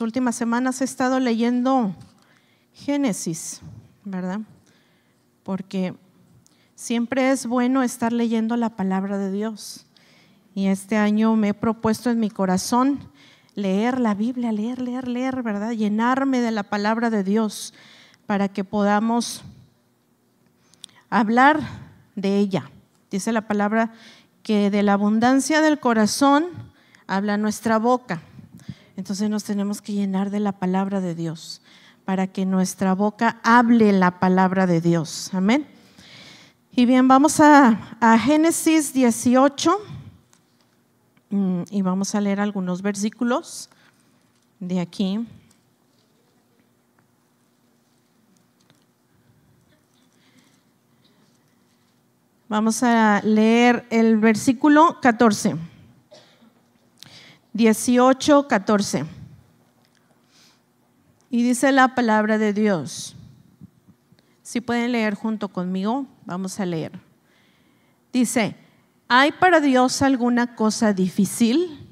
estas últimas semanas he estado leyendo Génesis, ¿verdad? Porque siempre es bueno estar leyendo la palabra de Dios. Y este año me he propuesto en mi corazón leer la Biblia, leer, ¿verdad? Llenarme de la palabra de Dios para que podamos hablar de ella. Dice la palabra que de la abundancia del corazón habla nuestra boca. Entonces nos tenemos que llenar de la palabra de Dios para que nuestra boca hable la palabra de Dios. Amén. Y bien, vamos a Génesis 18 y vamos a leer algunos versículos de aquí. Vamos a leer el versículo 14. 18, 14. Y dice la palabra de Dios. Si pueden leer junto conmigo, vamos a leer. Dice: ¿hay para Dios alguna cosa difícil?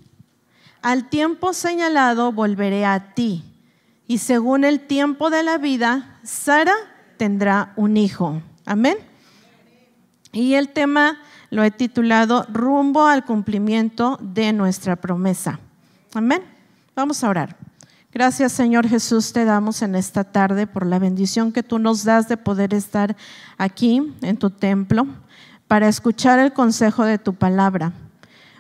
Al tiempo señalado volveré a ti, y según el tiempo de la vida, Sara tendrá un hijo. Amén. Y el tema lo he titulado Rumbo al cumplimiento de nuestra promesa. Amén. Vamos a orar. Gracias, Señor Jesús, te damos en esta tarde por la bendición que tú nos das de poder estar aquí en tu templo para escuchar el consejo de tu palabra.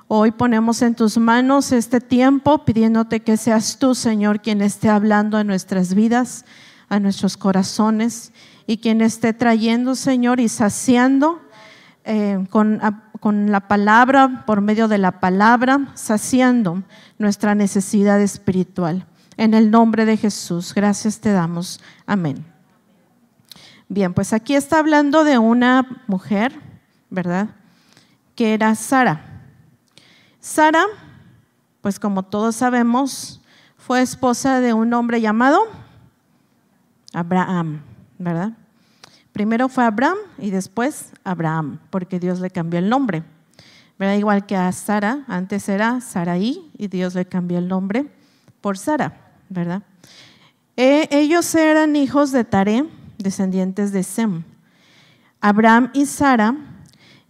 Hoy ponemos en tus manos este tiempo pidiéndote que seas tú, Señor, quien esté hablando a nuestras vidas, a nuestros corazones, y quien esté trayendo, Señor, y saciando con la palabra, por medio de la palabra, saciando nuestra necesidad espiritual. En el nombre de Jesús, gracias te damos. Amén. Bien, pues aquí está hablando de una mujer, ¿verdad?, que era Sara. Sara, pues como todos sabemos, fue esposa de un hombre llamado Abraham, ¿verdad? Primero fue Abraham y después Abraham, porque Dios le cambió el nombre, ¿verdad? Igual que a Sara, antes era Sarai y Dios le cambió el nombre por Sara, ¿verdad? Ellos eran hijos de Taré, descendientes de Sem. Abraham y Sara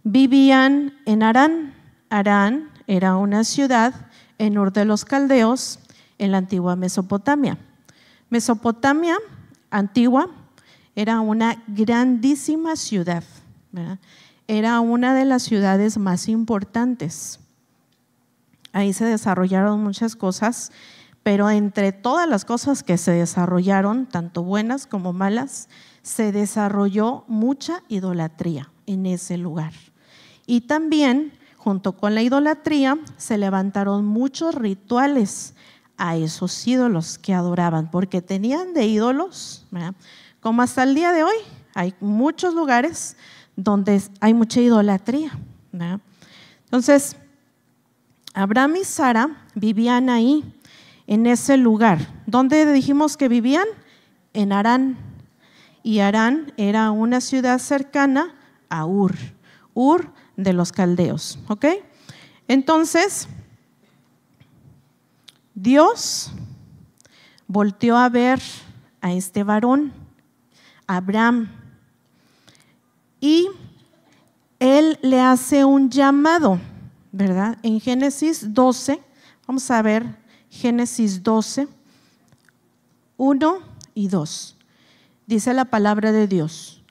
vivían en Harán. Harán era una ciudad en Ur de los Caldeos, en la antigua Mesopotamia. Mesopotamia antigua era una grandísima ciudad, ¿verdad? Era una de las ciudades más importantes. Ahí se desarrollaron muchas cosas, pero entre todas las cosas que se desarrollaron, tanto buenas como malas, se desarrolló mucha idolatría en ese lugar. Y también, junto con la idolatría, se levantaron muchos rituales a esos ídolos que adoraban, porque tenían de ídolos, ¿verdad? Como hasta el día de hoy, hay muchos lugares donde hay mucha idolatría, ¿verdad? Entonces, Abraham y Sara vivían ahí, en ese lugar. ¿Dónde dijimos que vivían? En Harán. Y Harán era una ciudad cercana a Ur de los Caldeos, ¿ok? Entonces, Dios volteó a ver a este varón, Abraham, y él le hace un llamado, ¿verdad? En Génesis 12, vamos a ver Génesis 12, 1 y 2. Dice la palabra de Dios: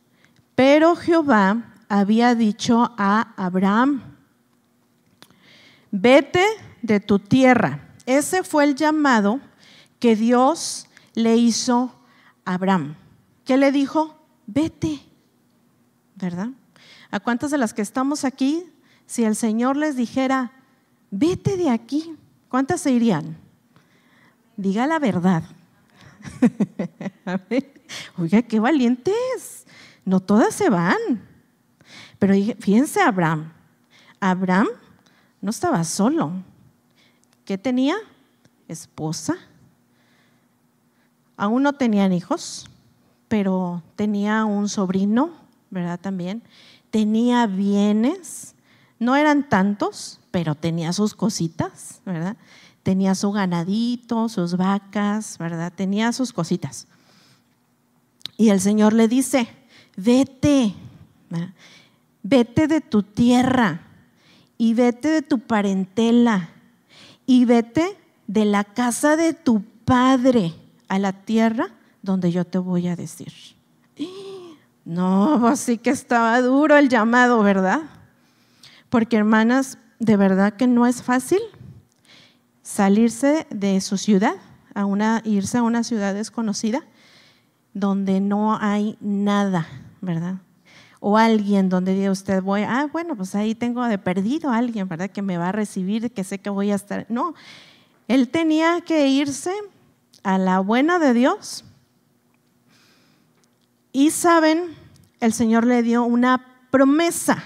pero Jehová había dicho a Abraham: vete de tu tierra. Ese fue el llamado que Dios le hizo a Abraham. ¿Qué le dijo? Vete, ¿verdad? ¿A cuántas de las que estamos aquí, si el Señor les dijera, vete de aquí, cuántas se irían? Diga la verdad. Oiga, qué valientes. No todas se van. Pero fíjense, Abraham no estaba solo. ¿Qué tenía? Esposa. Aún no tenían hijos, pero tenía un sobrino, ¿verdad? También tenía bienes. No eran tantos, pero tenía sus cositas, ¿verdad? tenía su ganadito, sus vacas, ¿verdad? Tenía sus cositas. Y el Señor le dice, vete, ¿verdad? Vete de tu tierra y vete de tu parentela y vete de la casa de tu padre a la tierra donde yo te voy a decir. No, pues sí que estaba duro el llamado, ¿verdad? Porque, hermanas, de verdad que no es fácil salirse de su ciudad, irse a una ciudad desconocida donde no hay nada, ¿verdad? O alguien donde diga usted, bueno, pues ahí tengo de perdido a alguien, ¿verdad? Que me va a recibir, que sé que voy a estar. No, él tenía que irse a la buena de Dios. Y saben, el Señor le dio una promesa,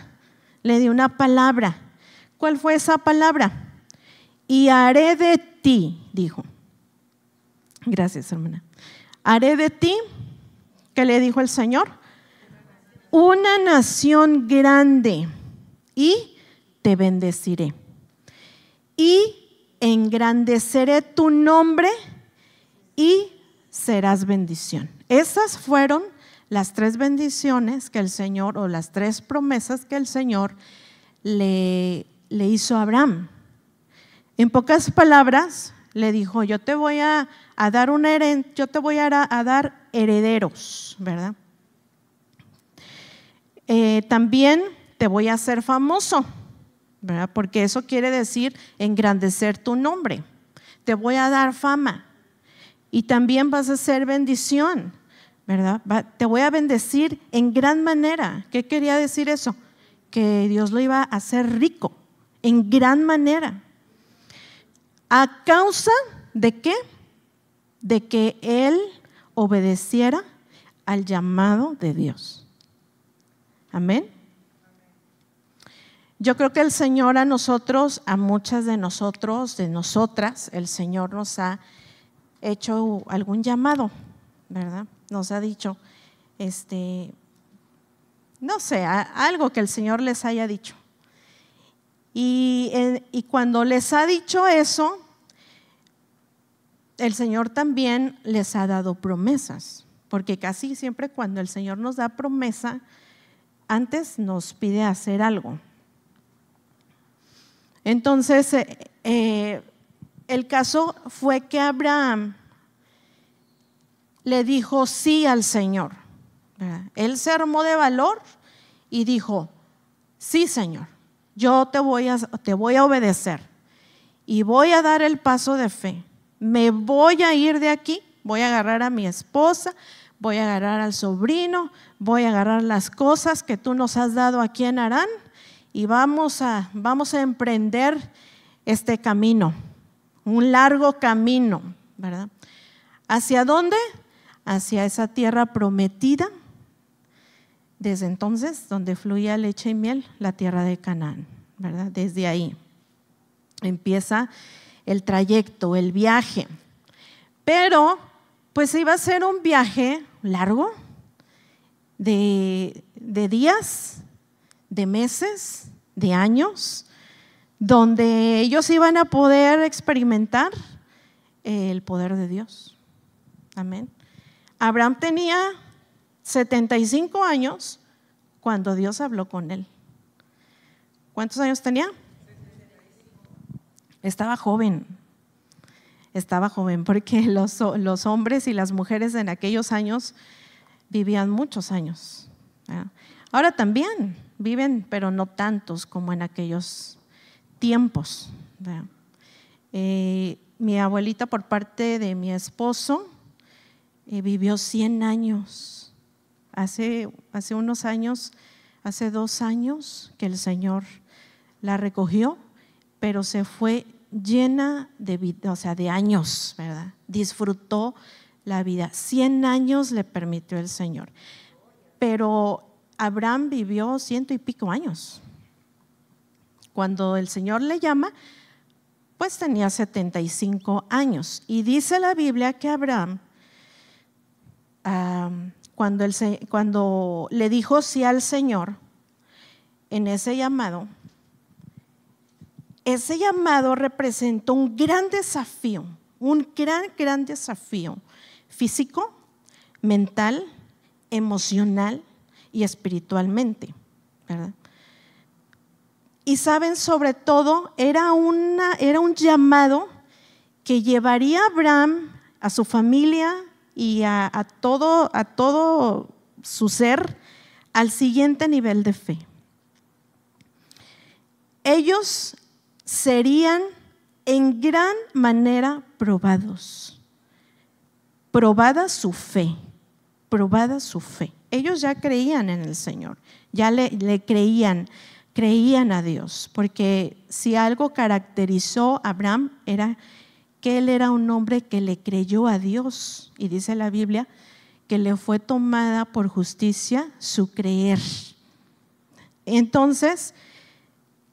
le dio una palabra. ¿Cuál fue esa palabra? Y haré de ti, dijo. Gracias, hermana. Haré de ti, ¿qué le dijo el Señor? Una nación grande y te bendeciré. Y engrandeceré tu nombre y serás bendición. Esas fueron las 3 bendiciones que el Señor, o las 3 promesas que el Señor le hizo a Abraham. En pocas palabras, le dijo, yo te voy a dar yo te voy a dar herederos, ¿verdad? También te voy a hacer famoso, ¿verdad? Porque eso quiere decir engrandecer tu nombre. Te voy a dar fama y también vas a ser bendición, ¿verdad? Te voy a bendecir en gran manera. ¿Qué quería decir eso? Que Dios lo iba a hacer rico en gran manera. ¿A causa de qué? De que él obedeciera al llamado de Dios. Amén. Yo creo que el Señor a nosotros, a muchas de nosotros, de nosotras, el Señor nos ha hecho algún llamado, ¿verdad? Nos ha dicho, no sé, algo que el Señor les haya dicho. Y cuando les ha dicho eso, el Señor también les ha dado promesas, porque casi siempre cuando el Señor nos da promesa, antes nos pide hacer algo. Entonces, el caso fue que Abraham le dijo sí al Señor, ¿verdad? Él se armó de valor y dijo, sí, Señor, yo te voy a obedecer y voy a dar el paso de fe. Me voy a ir de aquí, voy a agarrar a mi esposa, voy a agarrar al sobrino, voy a agarrar las cosas que tú nos has dado aquí en Harán y vamos a emprender este camino, un largo camino, ¿verdad? ¿Hacia dónde? Hacia esa tierra prometida, desde entonces, donde fluía leche y miel, la tierra de Canaán, ¿verdad? Desde ahí empieza el trayecto, el viaje. Pero pues iba a ser un viaje largo, de días, de meses, de años, donde ellos iban a poder experimentar el poder de Dios. Amén. Abraham tenía 75 años cuando Dios habló con él. ¿Cuántos años tenía? Estaba joven porque los hombres y las mujeres en aquellos años vivían muchos años, ¿verdad? Ahora también viven, pero no tantos como en aquellos tiempos, ¿verdad? Mi abuelita, por parte de mi esposo, vivió 100 años. Hace unos años, hace 2 años que el Señor la recogió, pero se fue llena de vida, o sea, de años, ¿verdad? Disfrutó la vida. 100 años le permitió el Señor. Pero Abraham vivió 100 y pico años. Cuando el Señor le llama, pues tenía 75 años. Y dice la Biblia que Abraham, cuando le dijo sí al Señor en ese llamado, ese llamado representa un gran desafío, un gran desafío físico, mental, emocional y espiritualmente, ¿verdad? Y saben, sobre todo, era un llamado que llevaría a Abraham, a su familia y a todo su ser al siguiente nivel de fe. Ellos serían en gran manera probados. Probada su fe. Ellos ya creían en el Señor, ya le creían a Dios, porque si algo caracterizó a Abraham era que él era un hombre que le creyó a Dios, y dice la Biblia que le fue tomada por justicia su creer. Entonces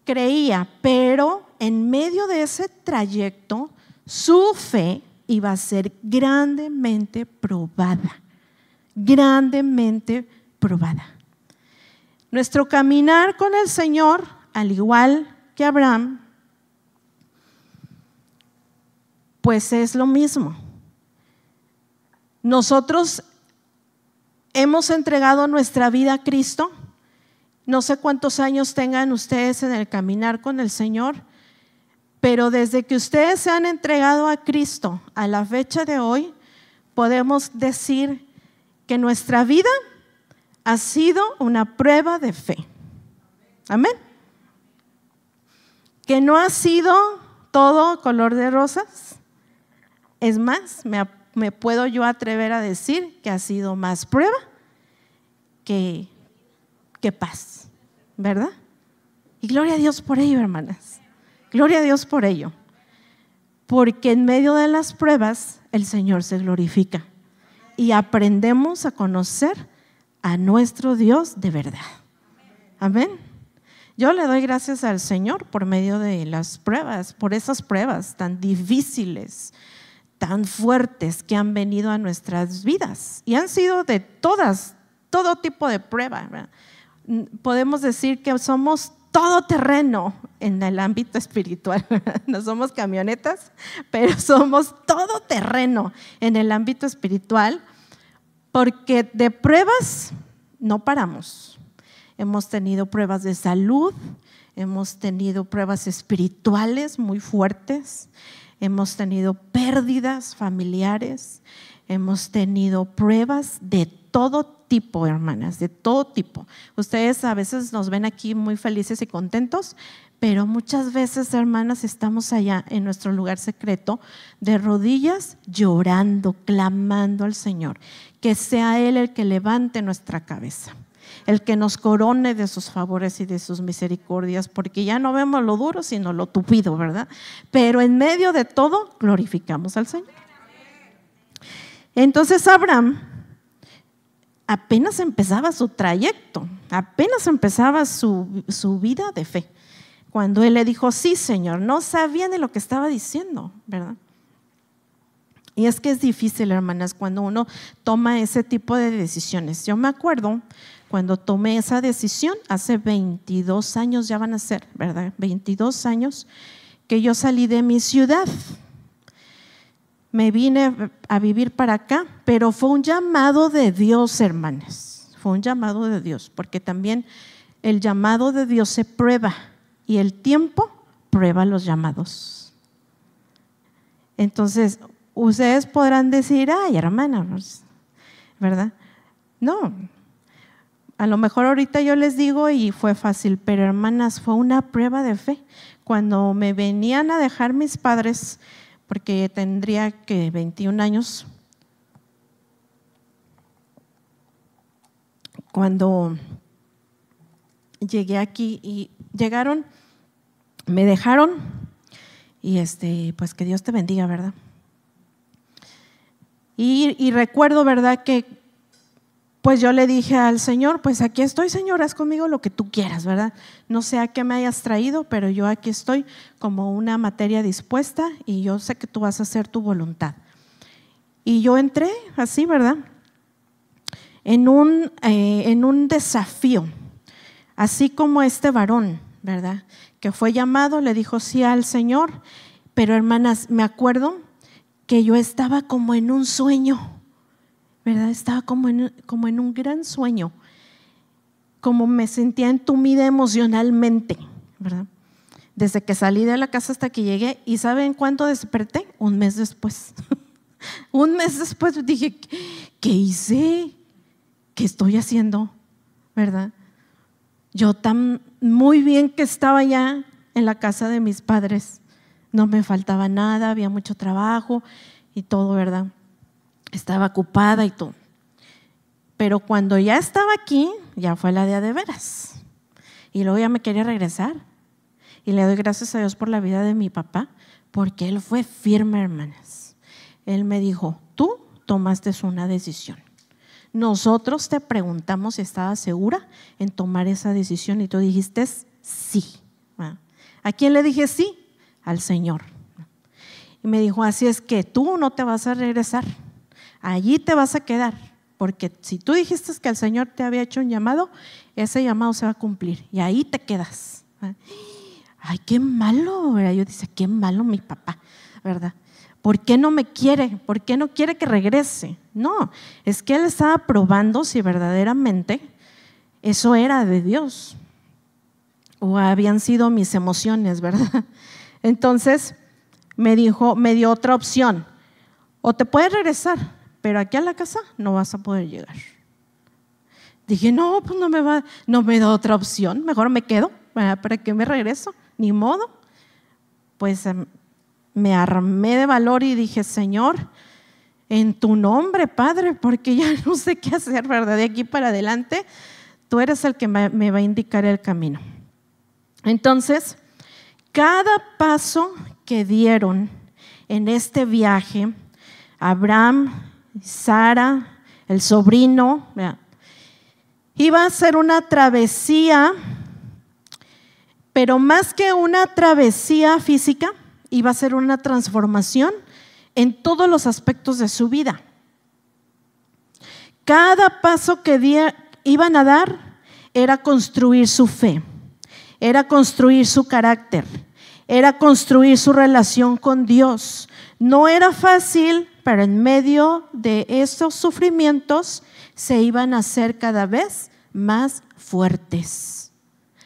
creía, pero en medio de ese trayecto su fe iba a ser grandemente probada. Nuestro caminar con el Señor, al igual que Abraham, pues es lo mismo. Nosotros hemos entregado nuestra vida a Cristo. No sé cuántos años tengan ustedes en el caminar con el Señor, pero desde que ustedes se han entregado a Cristo a la fecha de hoy, podemos decir que nuestra vida ha sido una prueba de fe. Amén. Que no ha sido todo color de rosas. Es más, me puedo yo atrever a decir que ha sido más prueba que paz, ¿verdad? Y gloria a Dios por ello, hermanas. Gloria a Dios por ello. Porque en medio de las pruebas el Señor se glorifica y aprendemos a conocer a nuestro Dios de verdad. Amén. Yo le doy gracias al Señor por medio de las pruebas, por esas pruebas tan difíciles, tan fuertes que han venido a nuestras vidas y han sido de todo tipo de prueba, ¿verdad? Podemos decir que somos todoterreno en el ámbito espiritual. No somos camionetas, pero somos todoterreno en el ámbito espiritual, porque de pruebas no paramos. Hemos tenido pruebas de salud, hemos tenido pruebas espirituales muy fuertes, hemos tenido pérdidas familiares, hemos tenido pruebas de todo tipo, hermanas, de todo tipo. Ustedes a veces nos ven aquí muy felices y contentos, pero muchas veces, hermanas, estamos allá en nuestro lugar secreto, de rodillas, llorando, clamando al Señor, que sea Él el que levante nuestra cabeza, el que nos corone de sus favores y de sus misericordias, porque ya no vemos lo duro, sino lo tupido, ¿verdad? Pero en medio de todo, glorificamos al Señor. Entonces Abraham apenas empezaba su trayecto, apenas empezaba su vida de fe, cuando él le dijo, sí, Señor. No sabía ni lo que estaba diciendo, ¿verdad? Y es que es difícil, hermanas, cuando uno toma ese tipo de decisiones. Yo me acuerdo cuando tomé esa decisión, hace 22 años ya van a ser, ¿verdad? 22 años que yo salí de mi ciudad. Me vine a vivir para acá, pero fue un llamado de Dios, hermanas. Fue un llamado de Dios, porque también el llamado de Dios se prueba y el tiempo prueba los llamados. Entonces, ustedes podrán decir, ay, hermana, ¿verdad? No, a lo mejor ahorita yo les digo y fue fácil, pero hermanas, fue una prueba de fe. Cuando me venían a dejar mis padres, porque tendría que 21 años, cuando llegué aquí y llegaron, me dejaron y pues que Dios te bendiga, ¿verdad? Y recuerdo, ¿verdad? Que pues yo le dije al Señor, pues aquí estoy, Señor, haz conmigo lo que tú quieras, ¿verdad? No sé a qué me hayas traído, pero yo aquí estoy como una materia dispuesta y yo sé que tú vas a hacer tu voluntad. Y yo entré así, ¿verdad? En un desafío, así como este varón, ¿verdad? Que fue llamado, le dijo sí al Señor, pero hermanas, me acuerdo que yo estaba como en un sueño, ¿verdad? Estaba como en un gran sueño, como me sentía entumida emocionalmente, ¿verdad? Desde que salí de la casa hasta que llegué, ¿y saben cuándo desperté? Un mes después. Un mes después dije, ¿qué hice? ¿Qué estoy haciendo? ¿Verdad? Yo tan muy bien que estaba ya en la casa de mis padres, no me faltaba nada, había mucho trabajo y todo, ¿verdad? Estaba ocupada y todo. Pero cuando ya estaba aquí, ya fue la de veras. Y luego ya me quería regresar. Y le doy gracias a Dios por la vida de mi papá, porque él fue firme, hermanas. Él me dijo, tú tomaste una decisión. Nosotros te preguntamos si estabas segura en tomar esa decisión y tú dijiste sí. ¿A quién le dije sí? Al Señor. Y me dijo, así es que tú no te vas a regresar, allí te vas a quedar, porque si tú dijiste que el Señor te había hecho un llamado, ese llamado se va a cumplir y ahí te quedas. Ay, qué malo, ¿verdad? Yo decía, qué malo mi papá, ¿verdad? ¿Por qué no me quiere? ¿Por qué no quiere que regrese? No, es que él estaba probando si verdaderamente eso era de Dios o habían sido mis emociones, ¿verdad? Entonces me dio otra opción, o te puedes regresar, pero aquí a la casa no vas a poder llegar. Dije, no, pues no me da otra opción, mejor me quedo, ¿para qué me regreso? Ni modo. Pues me armé de valor y dije, Señor, en tu nombre, Padre, porque ya no sé qué hacer, ¿verdad? De aquí para adelante, tú eres el que me va a indicar el camino. Entonces, cada paso que dieron en este viaje, Abraham, Sara, el sobrino, iba a ser una travesía, pero más que una travesía física, iba a ser una transformación en todos los aspectos de su vida. Cada paso que iban a dar era construir su fe, era construir su carácter, era construir su relación con Dios. No era fácil, pero en medio de esos sufrimientos se iban a hacer cada vez más fuertes,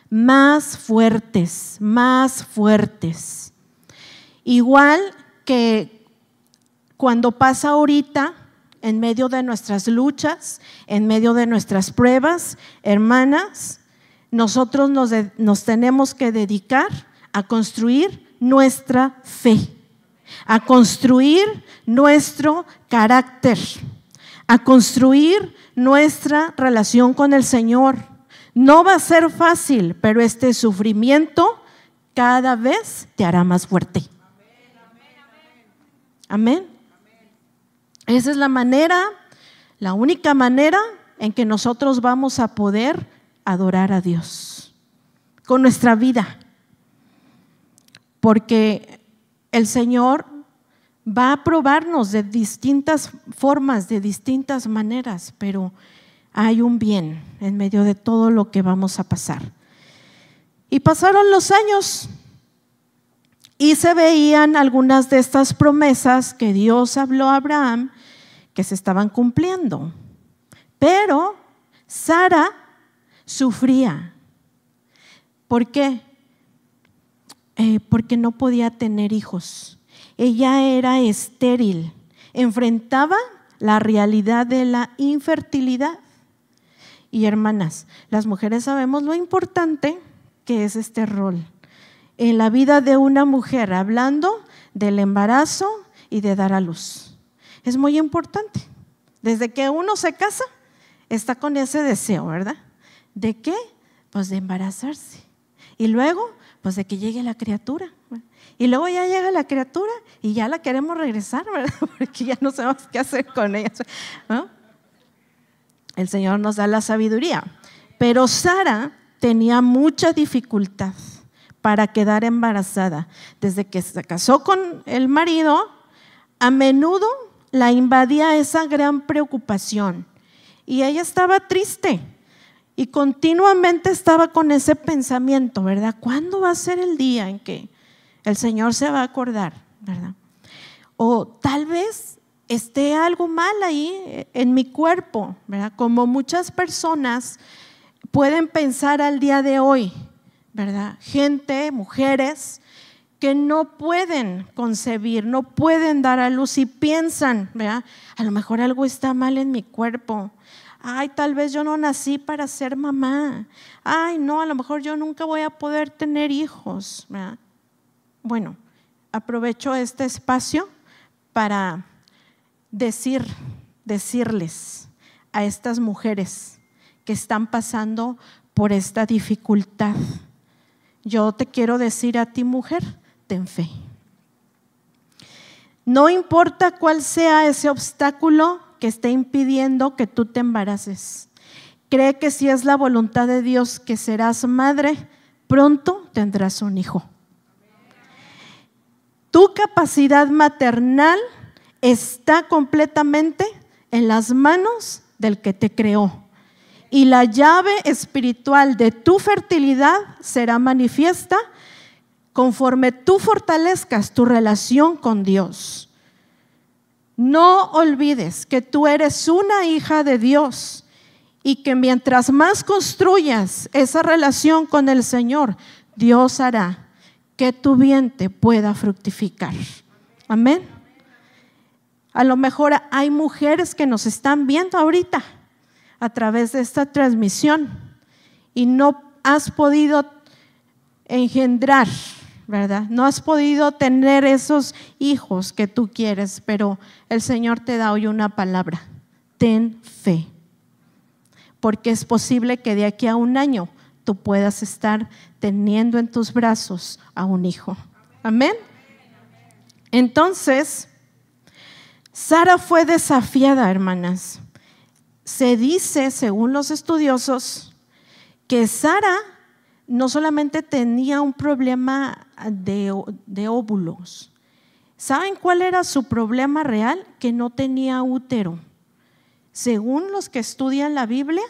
más fuertes, más fuertes. Igual que cuando pasa ahorita, en medio de nuestras luchas, en medio de nuestras pruebas, hermanas, nosotros nos tenemos que dedicar a construir nuestra fe, a construir nuestro carácter, a construir nuestra relación con el Señor. No va a ser fácil, pero este sufrimiento cada vez te hará más fuerte. Amén. Esa es la manera, la única manera en que nosotros vamos a poder adorar a Dios con nuestra vida, porque el Señor va a probarnos de distintas formas, de distintas maneras, pero hay un bien en medio de todo lo que vamos a pasar. Y pasaron los años y se veían algunas de estas promesas que Dios habló a Abraham que se estaban cumpliendo, pero Sara sufría. ¿Por qué? Porque no podía tener hijos. Ella era estéril, enfrentaba la realidad de la infertilidad. Y hermanas, las mujeres sabemos lo importante que es este rol en la vida de una mujer, hablando del embarazo y de dar a luz. Es muy importante. Desde que uno se casa, está con ese deseo, ¿verdad? ¿De qué? Pues de embarazarse. Y luego, pues de que llegue la criatura. Y luego ya llega la criatura y ya la queremos regresar, ¿verdad? Porque ya no sabemos qué hacer con ella, ¿no? El Señor nos da la sabiduría. Pero Sara tenía mucha dificultad para quedar embarazada. Desde que se casó con el marido, a menudo la invadía esa gran preocupación. Y ella estaba triste. Y continuamente estaba con ese pensamiento, ¿verdad? ¿Cuándo va a ser el día en que el Señor se va a acordar, ¿verdad? O tal vez esté algo mal ahí en mi cuerpo, ¿verdad? Como muchas personas pueden pensar al día de hoy, ¿verdad? Gente, mujeres que no pueden concebir, no pueden dar a luz y piensan, ¿verdad? A lo mejor algo está mal en mi cuerpo. Ay, tal vez yo no nací para ser mamá. Ay, no, a lo mejor yo nunca voy a poder tener hijos, ¿verdad? Bueno, aprovecho este espacio para decirles a estas mujeres que están pasando por esta dificultad. Yo te quiero decir a ti, mujer, ten fe. No importa cuál sea ese obstáculo que esté impidiendo que tú te embaraces. Cree que si es la voluntad de Dios que serás madre, pronto tendrás un hijo. Tu capacidad maternal está completamente en las manos del que te creó. Y la llave espiritual de tu fertilidad será manifiesta conforme tú fortalezcas tu relación con Dios. No olvides que tú eres una hija de Dios y que mientras más construyas esa relación con el Señor, Dios hará que tu vientre pueda fructificar. Amén. A lo mejor hay mujeres que nos están viendo ahorita a través de esta transmisión y no has podido engendrar, ¿verdad? No has podido tener esos hijos que tú quieres, pero el Señor te da hoy una palabra: ten fe, porque es posible que de aquí a un año tú puedas estar teniendo en tus brazos a un hijo. Amén. Entonces, Sara fue desafiada, hermanas. Se dice, según los estudiosos, que Sara no solamente tenía un problema de óvulos. ¿Saben cuál era su problema real? Que no tenía útero. Según los que estudian la Biblia,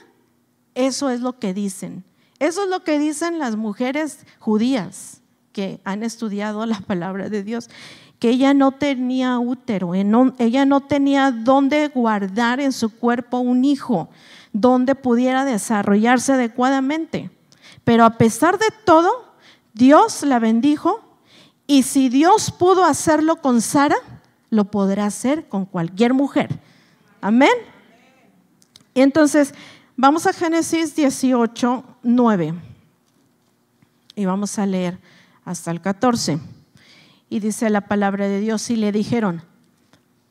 eso es lo que dicen. Eso es lo que dicen las mujeres judías que han estudiado la palabra de Dios, que ella no tenía útero, ella no tenía dónde guardar en su cuerpo un hijo, donde pudiera desarrollarse adecuadamente. Pero a pesar de todo, Dios la bendijo, y si Dios pudo hacerlo con Sara, lo podrá hacer con cualquier mujer. Amén. Y entonces vamos a Génesis 18:9 y vamos a leer hasta el 14. Y dice la palabra de Dios: y le dijeron,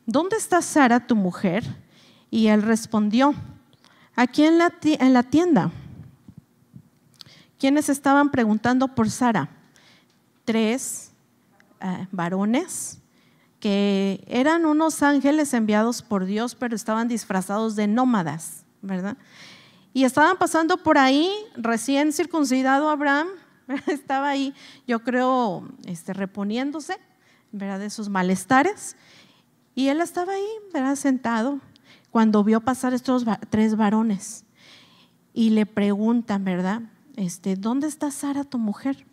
¿dónde está Sara tu mujer? Y él respondió, aquí en la tienda. ¿Quiénes estaban preguntando por Sara? 3 varones que eran unos ángeles enviados por Dios, pero estaban disfrazados de nómadas, ¿verdad? Y estaban pasando por ahí, recién circuncidado Abraham, ¿verdad? Estaba ahí, yo creo, reponiéndose, ¿verdad?, de sus malestares. Y él estaba ahí, ¿verdad?, sentado, cuando vio pasar estos 3 varones. Y le preguntan, ¿verdad?, ¿dónde está Sara tu mujer?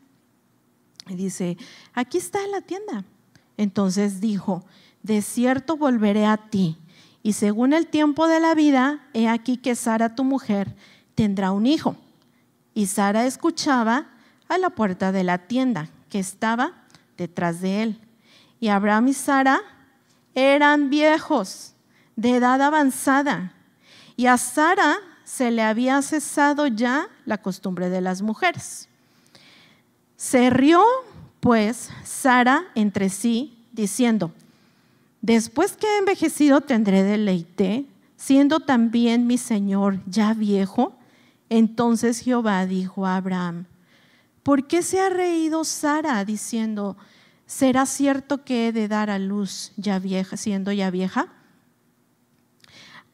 Y dice, aquí está en la tienda. Entonces dijo, de cierto volveré a ti, y según el tiempo de la vida, he aquí que Sara tu mujer tendrá un hijo. Y Sara escuchaba a la puerta de la tienda que estaba detrás de él. Y Abraham y Sara eran viejos, de edad avanzada, y a Sara se le había cesado ya la costumbre de las mujeres. Se rió pues Sara entre sí, diciendo, después que he envejecido tendré deleite, siendo también mi señor ya viejo. Entonces Jehová dijo a Abraham, ¿por qué se ha reído Sara diciendo, ¿será cierto que he de dar a luz ya vieja, siendo ya vieja?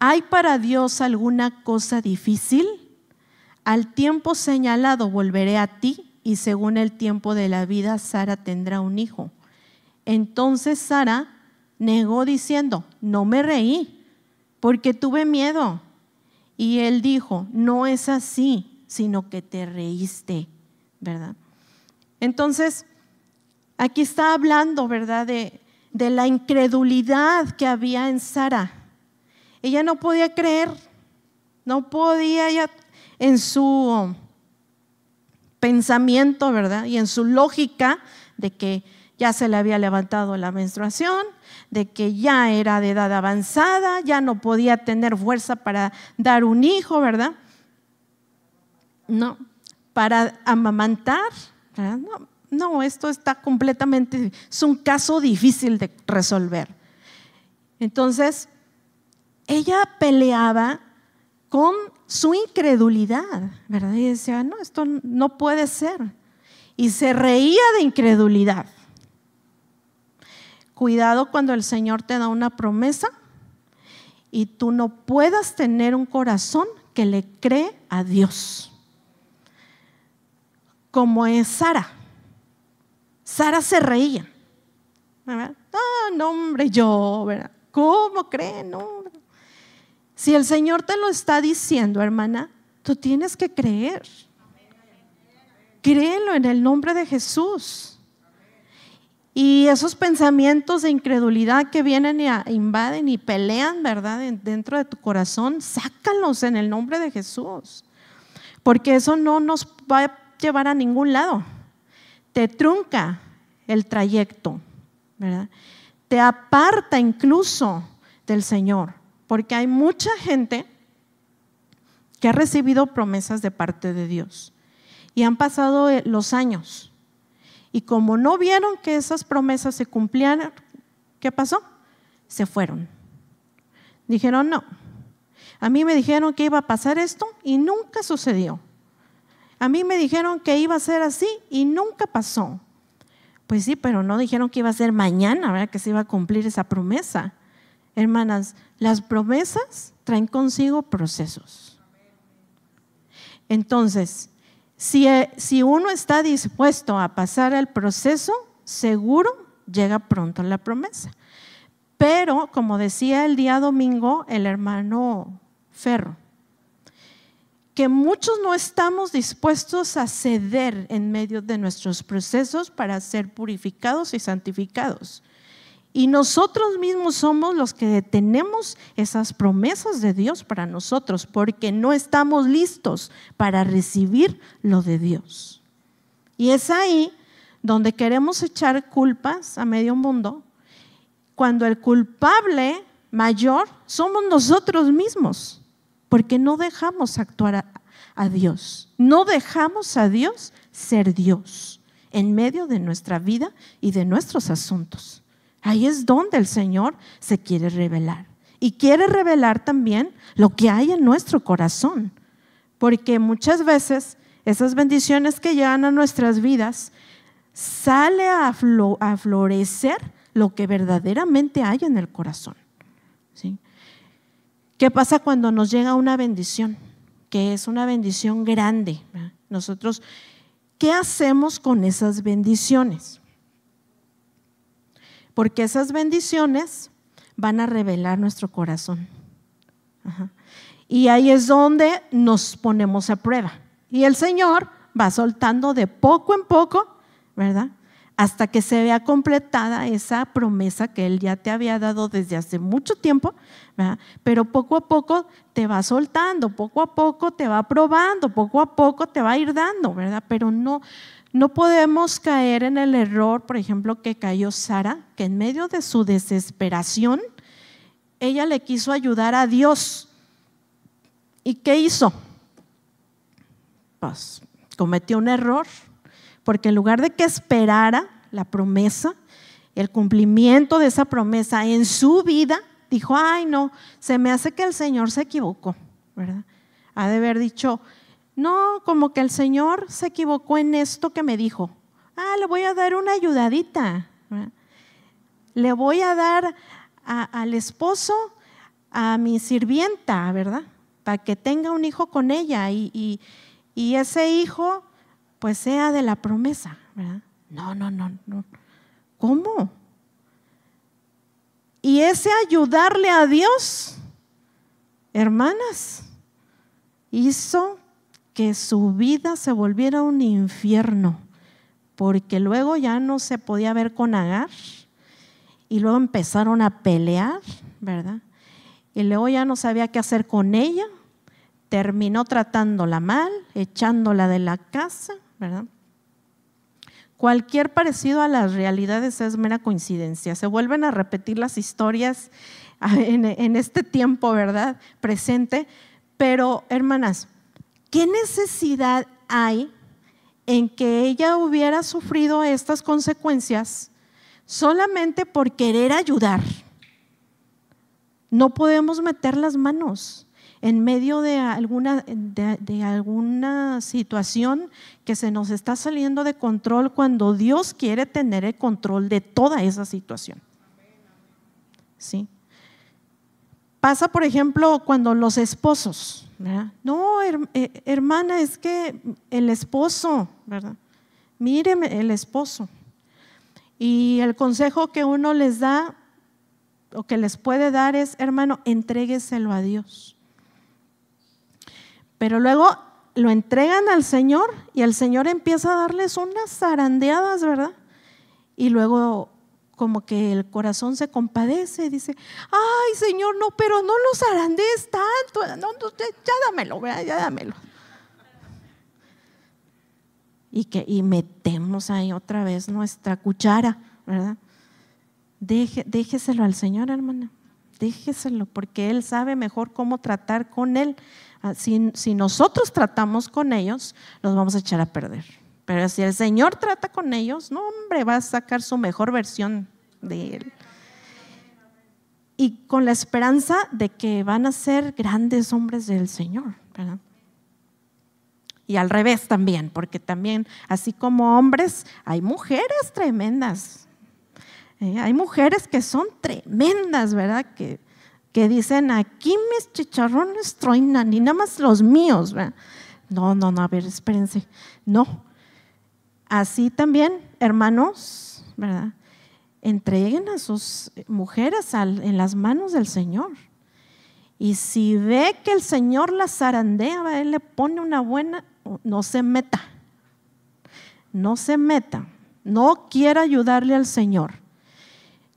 ¿Hay para Dios alguna cosa difícil? Al tiempo señalado volveré a ti, y según el tiempo de la vida Sara tendrá un hijo. Entonces Sara negó diciendo, no me reí, porque tuve miedo. Y él dijo, no es así, sino que te reíste, ¿verdad? Entonces, aquí está hablando, ¿verdad? De la incredulidad que había en Sara. Ella no podía creer, no podía ya en su pensamiento, ¿verdad? Y en su lógica de que ya se le había levantado la menstruación, de que ya era de edad avanzada, ya no podía tener fuerza para dar un hijo, ¿verdad? No, para amamantar, ¿verdad? No, esto está completamente, es un caso difícil de resolver. Entonces, ella peleaba con su incredulidad, ¿verdad? Y decía, no, esto no puede ser. Y se reía de incredulidad. Cuidado cuando el Señor te da una promesa y tú no puedas tener un corazón que le cree a Dios. Como es Sara. Sara se reía, ¿verdad? No, hombre, yo, ¿verdad? ¿Cómo cree? No. Si el Señor te lo está diciendo, hermana, tú tienes que creer. Créelo en el nombre de Jesús. Y esos pensamientos de incredulidad que vienen y invaden y pelean, ¿verdad? Dentro de tu corazón, sácalos en el nombre de Jesús. Porque eso no nos va a llevar a ningún lado. Te trunca el trayecto, ¿verdad? Te aparta incluso del Señor. Porque hay mucha gente que ha recibido promesas de parte de Dios. Y han pasado los años. Y como no vieron que esas promesas se cumplían, ¿qué pasó? Se fueron. Dijeron, no. A mí me dijeron que iba a pasar esto y nunca sucedió. A mí me dijeron que iba a ser así y nunca pasó. Pues sí, pero no dijeron que iba a ser mañana, ¿verdad? Que se iba a cumplir esa promesa. Hermanas, las promesas traen consigo procesos. Entonces, si uno está dispuesto a pasar el proceso, seguro llega pronto la promesa. Pero, como decía el día domingo el hermano Ferro, que muchos no estamos dispuestos a ceder en medio de nuestros procesos para ser purificados y santificados. Y nosotros mismos somos los que detenemos esas promesas de Dios para nosotros, porque no estamos listos para recibir lo de Dios. Y es ahí donde queremos echar culpas a medio mundo, cuando el culpable mayor somos nosotros mismos, porque no dejamos actuar a Dios, no dejamos a Dios ser Dios en medio de nuestra vida y de nuestros asuntos. Ahí es donde el Señor se quiere revelar. Y quiere revelar también lo que hay en nuestro corazón. Porque muchas veces esas bendiciones que llegan a nuestras vidas, sale a florecer lo que verdaderamente hay en el corazón. ¿Sí? ¿Qué pasa cuando nos llega una bendición? Que es una bendición grande. Nosotros, ¿qué hacemos con esas bendiciones? Porque esas bendiciones van a revelar nuestro corazón. Ajá. Y ahí es donde nos ponemos a prueba. Y el Señor va soltando de poco en poco, ¿verdad? Hasta que se vea completada esa promesa que Él ya te había dado desde hace mucho tiempo, ¿verdad? Pero poco a poco te va soltando, poco a poco te va probando, poco a poco te va a ir dando, ¿verdad? Pero no podemos caer en el error, por ejemplo, que cayó Sara, que en medio de su desesperación, ella le quiso ayudar a Dios. ¿Y qué hizo? Pues cometió un error, porque en lugar de que esperara la promesa, el cumplimiento de esa promesa en su vida, dijo, ay no, se me hace que el Señor se equivocó, ¿verdad? Ha de haber dicho, no, como que el Señor se equivocó en esto que me dijo. Le voy a dar una ayudadita, ¿verdad? Le voy a dar al esposo a mi sirvienta, ¿verdad? Para que tenga un hijo con ella y ese hijo pues sea de la promesa, ¿verdad? No. ¿Cómo? Y ese ayudarle a Dios, hermanas, hizo que su vida se volviera un infierno, porque luego ya no se podía ver con Agar y luego empezaron a pelear, ¿verdad? Y luego ya no sabía qué hacer con ella, terminó tratándola mal, echándola de la casa, ¿verdad? Cualquier parecido a las realidades es mera coincidencia. Se vuelven a repetir las historias en este tiempo, ¿verdad? Presente. Pero, hermanas, ¿qué necesidad hay en que ella hubiera sufrido estas consecuencias solamente por querer ayudar? No podemos meter las manos en medio de alguna situación que se nos está saliendo de control, cuando Dios quiere tener el control de toda esa situación. ¿Sí? Pasa, por ejemplo, cuando los esposos, ¿verdad? No, hermana, es que el esposo, ¿verdad? Míreme, el esposo. Y el consejo que uno les da o que les puede dar es: hermano, entrégueselo a Dios. Pero luego lo entregan al Señor y el Señor empieza a darles unas zarandeadas, ¿verdad? Y luego como que el corazón se compadece y dice: ay, Señor, no, pero no los zarandees tanto, no, ya dámelo, ¿verdad? Ya dámelo. Y metemos ahí otra vez nuestra cuchara, ¿verdad? Déjeselo al Señor, hermana, déjeselo, porque Él sabe mejor cómo tratar con Él. Si nosotros tratamos con ellos, los vamos a echar a perder. Pero si el Señor trata con ellos, no, hombre, va a sacar su mejor versión de Él. Y con la esperanza de que van a ser grandes hombres del Señor, ¿verdad? Y al revés también, porque también, así como hombres, hay mujeres tremendas. Hay mujeres que son tremendas, ¿verdad? Que dicen: aquí mis chicharrones truenan y nada más los míos, ¿verdad? No, a ver, espérense. No. Así también, hermanos, ¿verdad? Entreguen a sus mujeres en las manos del Señor. Y si ve que el Señor las zarandea, Él le pone una buena, no se meta. No se meta. No quiera ayudarle al Señor.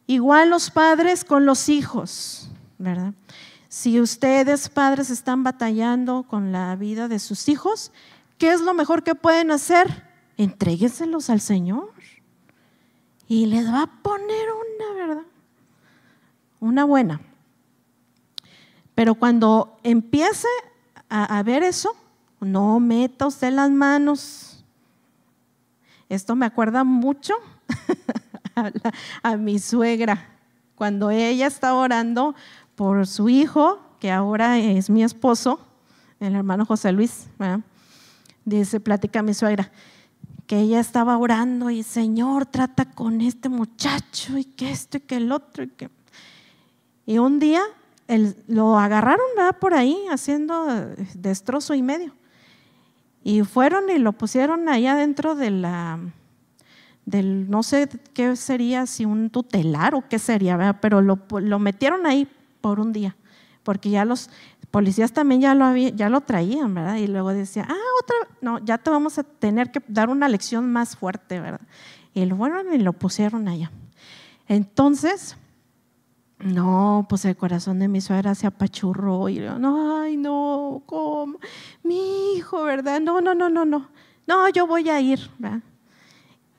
Igual los padres con los hijos, ¿verdad? Si ustedes, padres, están batallando con la vida de sus hijos, ¿qué es lo mejor que pueden hacer? Entréguenselos al Señor y les va a poner una, ¿verdad? Una buena. Pero cuando empiece a ver eso, no meta usted las manos. Esto me acuerda mucho a mi suegra, cuando ella estaba orando por su hijo, que ahora es mi esposo, el hermano José Luis, ¿verdad? Dice, platica mi suegra, que ella estaba orando y: Señor, trata con este muchacho y que esto y que el otro. Y un día lo agarraron, ¿verdad? Por ahí haciendo destrozo y medio. Y fueron y lo pusieron allá dentro del no sé qué sería, si un tutelar o qué sería, ¿verdad? Pero lo metieron ahí por un día, porque ya los policías también ya lo traían, ¿verdad? Y luego decía: no, ya te vamos a tener que dar una lección más fuerte, ¿verdad? Y lo pusieron allá. Entonces, no, pues el corazón de mi suegra se apachurró y no, ¿cómo? Mi hijo, ¿verdad? No, yo voy a ir, ¿verdad?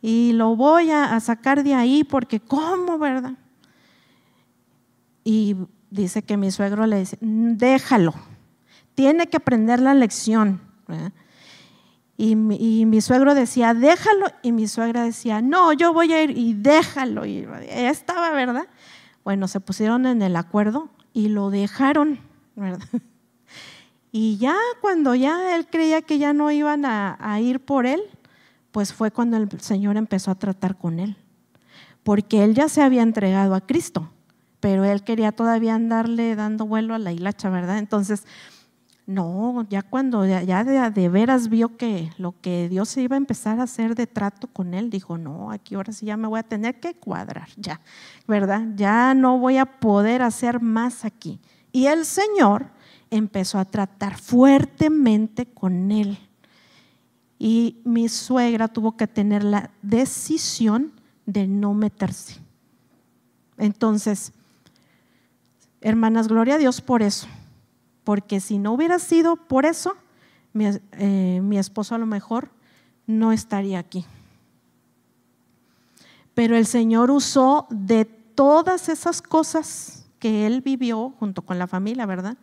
Y lo voy a sacar de ahí, porque ¿cómo, verdad? Y dice que mi suegro le dice: déjalo, tiene que aprender la lección, ¿verdad? Y mi suegro decía: déjalo, y mi suegra decía: no, yo voy a ir, y déjalo. Y ella estaba, ¿verdad? Bueno, se pusieron en el acuerdo y lo dejaron, ¿verdad? Y ya cuando ya él creía que ya no iban a ir por él, pues fue cuando el Señor empezó a tratar con él, porque él ya se había entregado a Cristo, pero él quería todavía andarle dando vuelo a la hilacha, ¿verdad? Entonces, no, ya cuando ya de veras vio que lo que Dios iba a empezar a hacer de trato con él, dijo: no, aquí ahora sí ya me voy a tener que cuadrar, ya, ¿verdad? Ya no voy a poder hacer más aquí. Y el Señor empezó a tratar fuertemente con él. Y mi suegra tuvo que tener la decisión de no meterse. Entonces, hermanas, gloria a Dios por eso, porque si no hubiera sido por eso, mi esposo a lo mejor no estaría aquí. Pero el Señor usó de todas esas cosas que él vivió junto con la familia, ¿verdad?,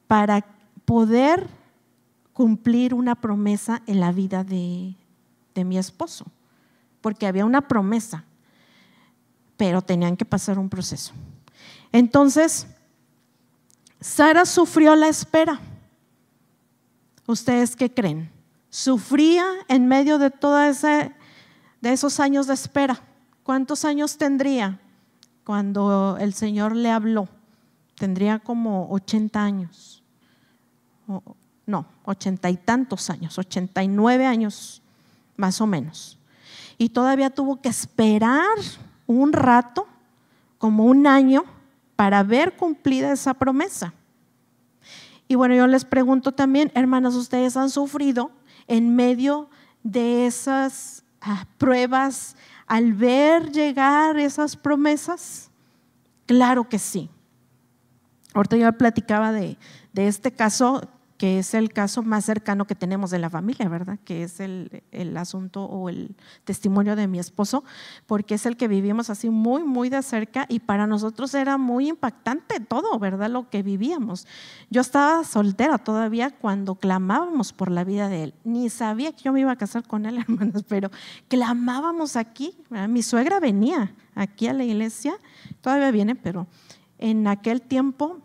para poder cumplir una promesa en la vida de mi esposo, porque había una promesa, pero tenían que pasar un proceso. Entonces, Sara sufrió la espera. ¿Ustedes qué creen? ¿Sufría en medio de de esos años de espera? ¿Cuántos años tendría cuando el Señor le habló? Tendría como 80 años. No, 80 y tantos años, 89 años más o menos. Y todavía tuvo que esperar un rato, como un año, para ver cumplida esa promesa. Y bueno, yo les pregunto también, hermanas, ¿ustedes han sufrido en medio de esas pruebas al ver llegar esas promesas? Claro que sí. Ahorita yo platicaba de este caso, que es el caso más cercano que tenemos de la familia, ¿verdad? Que es el asunto o el testimonio de mi esposo, porque es el que vivimos así muy, muy de cerca, y para nosotros era muy impactante todo, ¿verdad?, lo que vivíamos. Yo estaba soltera todavía cuando clamábamos por la vida de él. Ni sabía que yo me iba a casar con él, hermanos, pero clamábamos aquí, ¿verdad? Mi suegra venía aquí a la iglesia, todavía viene, pero en aquel tiempo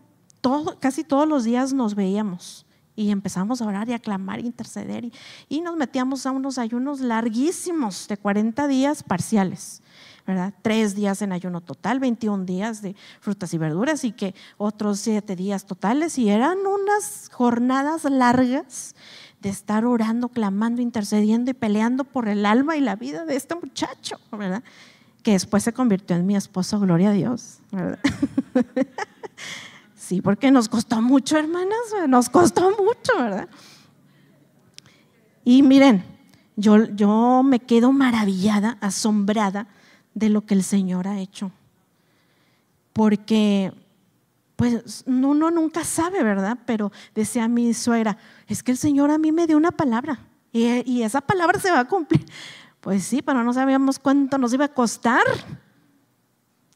casi todos los días nos veíamos. Y empezamos a orar y a clamar, interceder, y nos metíamos a unos ayunos larguísimos de 40 días parciales, ¿verdad? 3 días en ayuno total, 21 días de frutas y verduras, y que otros 7 días totales, y eran unas jornadas largas de estar orando, clamando, intercediendo y peleando por el alma y la vida de este muchacho, ¿verdad?, que después se convirtió en mi esposo, gloria a Dios, ¿verdad? Sí, porque nos costó mucho, hermanas, nos costó mucho, ¿verdad? Y miren, yo me quedo maravillada, asombrada de lo que el Señor ha hecho, porque pues uno nunca sabe, ¿verdad? Pero decía mi suegra, es que el Señor a mí me dio una palabra y esa palabra se va a cumplir. Pues sí, pero no sabíamos cuánto nos iba a costar.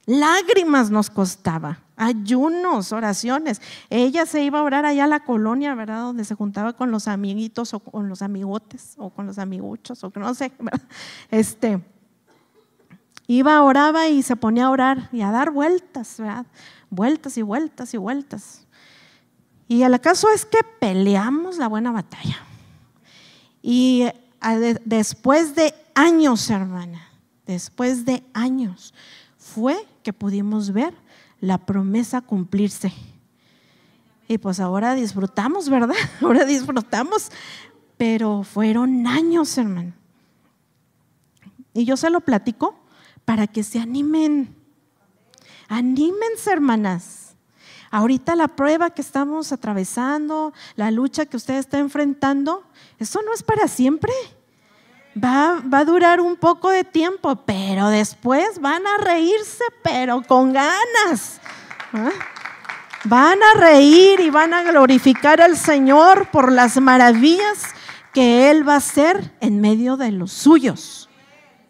Lágrimas nos costaba, ayunos, oraciones. Ella se iba a orar allá a la colonia, ¿verdad?, donde se juntaba con los amiguitos o con los amigotes o con los amiguchos o que no sé, ¿verdad? Iba, oraba y se ponía a orar y a dar vueltas, ¿verdad? Vueltas y vueltas y vueltas. Y el caso es que peleamos la buena batalla. Y después de años, hermana, después de años, fue que pudimos ver la promesa cumplirse. Y pues ahora disfrutamos, ¿verdad? Ahora disfrutamos, pero fueron años, hermano. Y yo se lo platico para que se animen. Anímense, hermanas. Ahorita la prueba que estamos atravesando, la lucha que usted está enfrentando, eso no es para siempre. Va a durar un poco de tiempo, pero después van a reírse, pero con ganas. Van a reír y van a glorificar al Señor por las maravillas que Él va a hacer en medio de los suyos,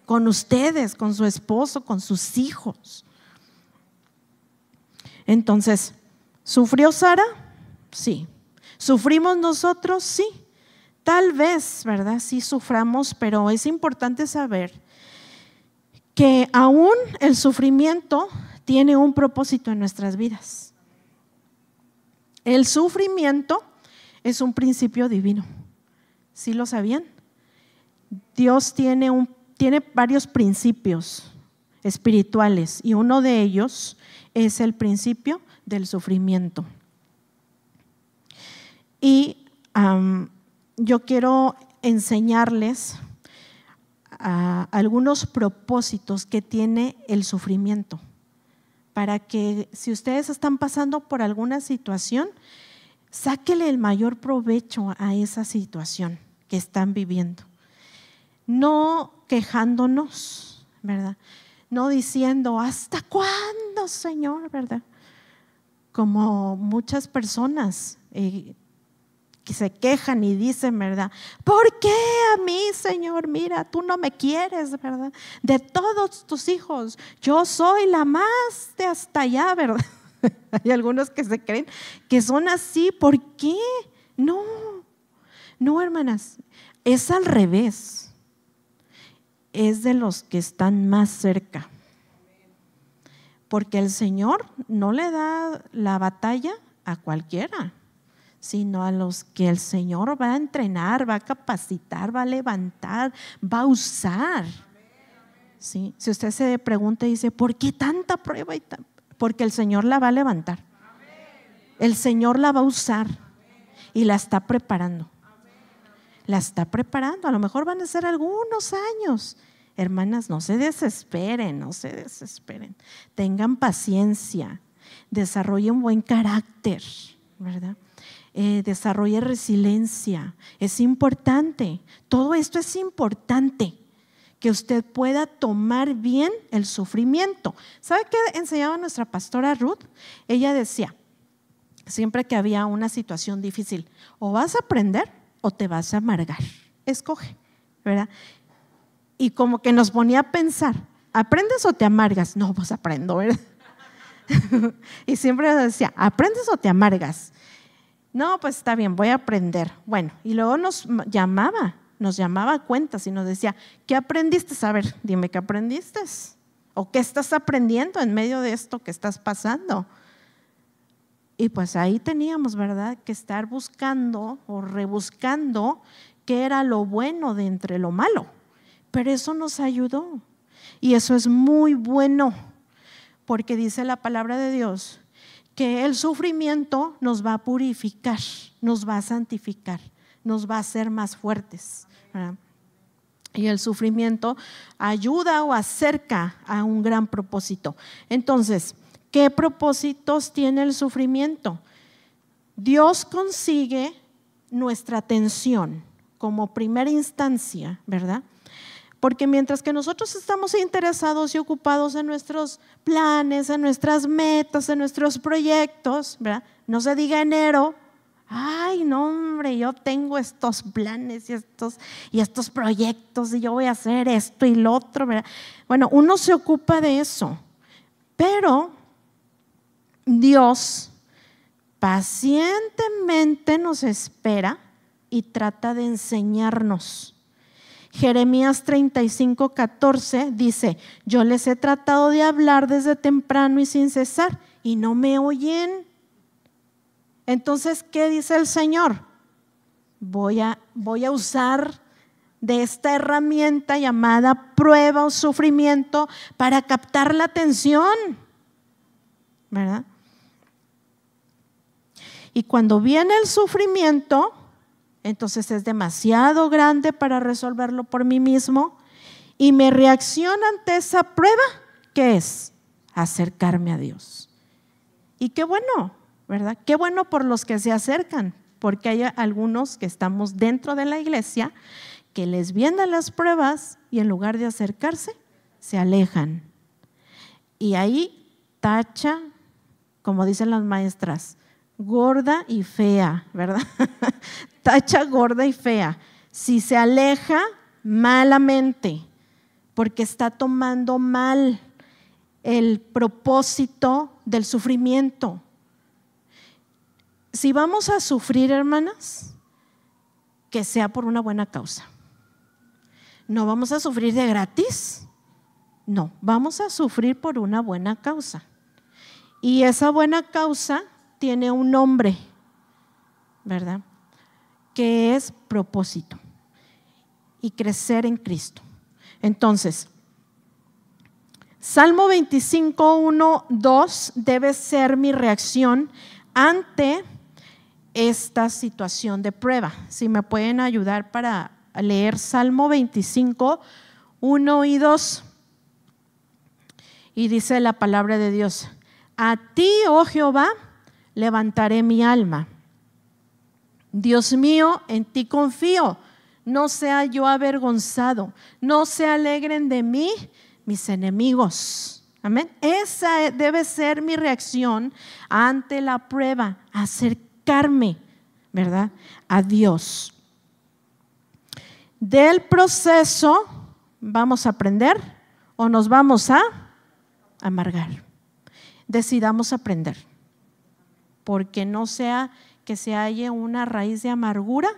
con ustedes, con su esposo, con sus hijos. Entonces, ¿sufrió Sara? Sí. ¿Sufrimos nosotros? Sí. Tal vez, ¿verdad?, sí suframos, pero es importante saber que aún el sufrimiento tiene un propósito en nuestras vidas. El sufrimiento es un principio divino. ¿Sí lo sabían? Dios tiene varios principios espirituales y uno de ellos es el principio del sufrimiento. Y yo quiero enseñarles algunos propósitos que tiene el sufrimiento, para que si ustedes están pasando por alguna situación, sáquele el mayor provecho a esa situación que están viviendo. No quejándonos, ¿verdad? No diciendo, ¿hasta cuándo, Señor? ¿Verdad? Como muchas personas que se quejan y dicen, ¿verdad? ¿Por qué a mí, Señor? Mira, tú no me quieres, ¿verdad? De todos tus hijos, yo soy la más de hasta allá, ¿verdad? Hay algunos que se creen que son así. ¿Por qué? No, hermanas, es al revés. Es de los que están más cerca. Porque el Señor no le da la batalla a cualquiera, sino a los que el Señor va a entrenar, va a capacitar, va a levantar, va a usar. ¿Sí? Si usted se pregunta y dice, ¿por qué tanta prueba? Porque el Señor la va a levantar. El Señor la va a usar y la está preparando. La está preparando. A lo mejor van a ser algunos años. Hermanas, no se desesperen, no se desesperen. Tengan paciencia, desarrollen buen carácter, ¿verdad? Desarrolle resiliencia. Es importante, todo esto es importante, que usted pueda tomar bien el sufrimiento. ¿Sabe qué enseñaba nuestra pastora Ruth? Ella decía, siempre que había una situación difícil, o vas a aprender o te vas a amargar. Escoge, ¿verdad? Y como que nos ponía a pensar, ¿aprendes o te amargas? No, pues aprendo, ¿verdad? Y siempre decía, ¿aprendes o te amargas? No, pues está bien, voy a aprender. Bueno, y luego nos llamaba a cuentas y nos decía, ¿qué aprendiste? A ver, dime qué aprendiste. ¿O qué estás aprendiendo en medio de esto que estás pasando? Y pues ahí teníamos, ¿verdad?, que estar buscando o rebuscando qué era lo bueno de entre lo malo. Pero eso nos ayudó. Y eso es muy bueno, porque dice la palabra de Dios que el sufrimiento nos va a purificar, nos va a santificar, nos va a hacer más fuertes, ¿verdad? Y el sufrimiento ayuda o acerca a un gran propósito. Entonces, ¿qué propósitos tiene el sufrimiento? Dios consigue nuestra atención como primera instancia, ¿verdad? Porque mientras que nosotros estamos interesados y ocupados en nuestros planes, en nuestras metas, en nuestros proyectos, ¿verdad? No se diga enero, ay, no, hombre, yo tengo estos planes y estos proyectos y yo voy a hacer esto y lo otro, ¿verdad? Bueno, uno se ocupa de eso, pero Dios pacientemente nos espera y trata de enseñarnos. Jeremías 35:14 dice, yo les he tratado de hablar desde temprano y sin cesar y no me oyen. Entonces, ¿qué dice el Señor? Voy a usar de esta herramienta llamada prueba o sufrimiento para captar la atención, ¿verdad? Y cuando viene el sufrimiento, entonces es demasiado grande para resolverlo por mí mismo. Y mi reacción ante esa prueba, ¿qué es? Acercarme a Dios. Y qué bueno, ¿verdad? Qué bueno por los que se acercan, porque hay algunos que estamos dentro de la iglesia que les vienen las pruebas y en lugar de acercarse, se alejan. Y ahí tacha, como dicen las maestras, gorda y fea, ¿verdad? Tacha gorda y fea. Si se aleja, malamente, porque está tomando mal el propósito del sufrimiento. Si vamos a sufrir, hermanas, que sea por una buena causa. No vamos a sufrir de gratis. No, vamos a sufrir por una buena causa. Y esa buena causa tiene un nombre, ¿verdad? Que es propósito y crecer en Cristo. Entonces, Salmo 25, 1, 2 debe ser mi reacción ante esta situación de prueba. Si me pueden ayudar para leer Salmo 25, 1 y 2. Y dice la palabra de Dios: a ti, oh Jehová, levantaré mi alma. Dios mío, en ti confío, no sea yo avergonzado, no se alegren de mí mis enemigos. Amén. Esa debe ser mi reacción ante la prueba, acercarme, ¿verdad?, a Dios. Del proceso vamos a aprender o nos vamos a amargar. Decidamos aprender, porque no sea que se halle una raíz de amargura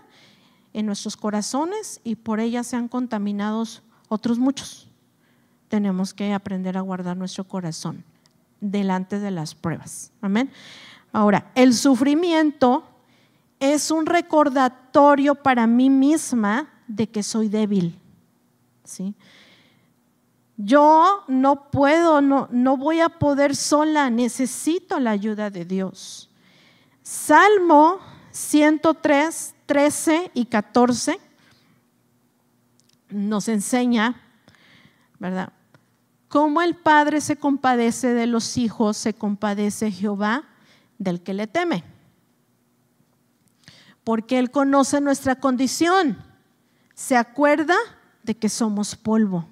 en nuestros corazones y por ella sean contaminados otros muchos. Tenemos que aprender a guardar nuestro corazón delante de las pruebas. Amén. Ahora, el sufrimiento es un recordatorio para mí misma de que soy débil, ¿sí? Yo no puedo, no voy a poder sola, necesito la ayuda de Dios. Salmo 103, 13 y 14 nos enseña, ¿verdad?, cómo el Padre se compadece de los hijos, se compadece Jehová del que le teme. Porque Él conoce nuestra condición, se acuerda de que somos polvo.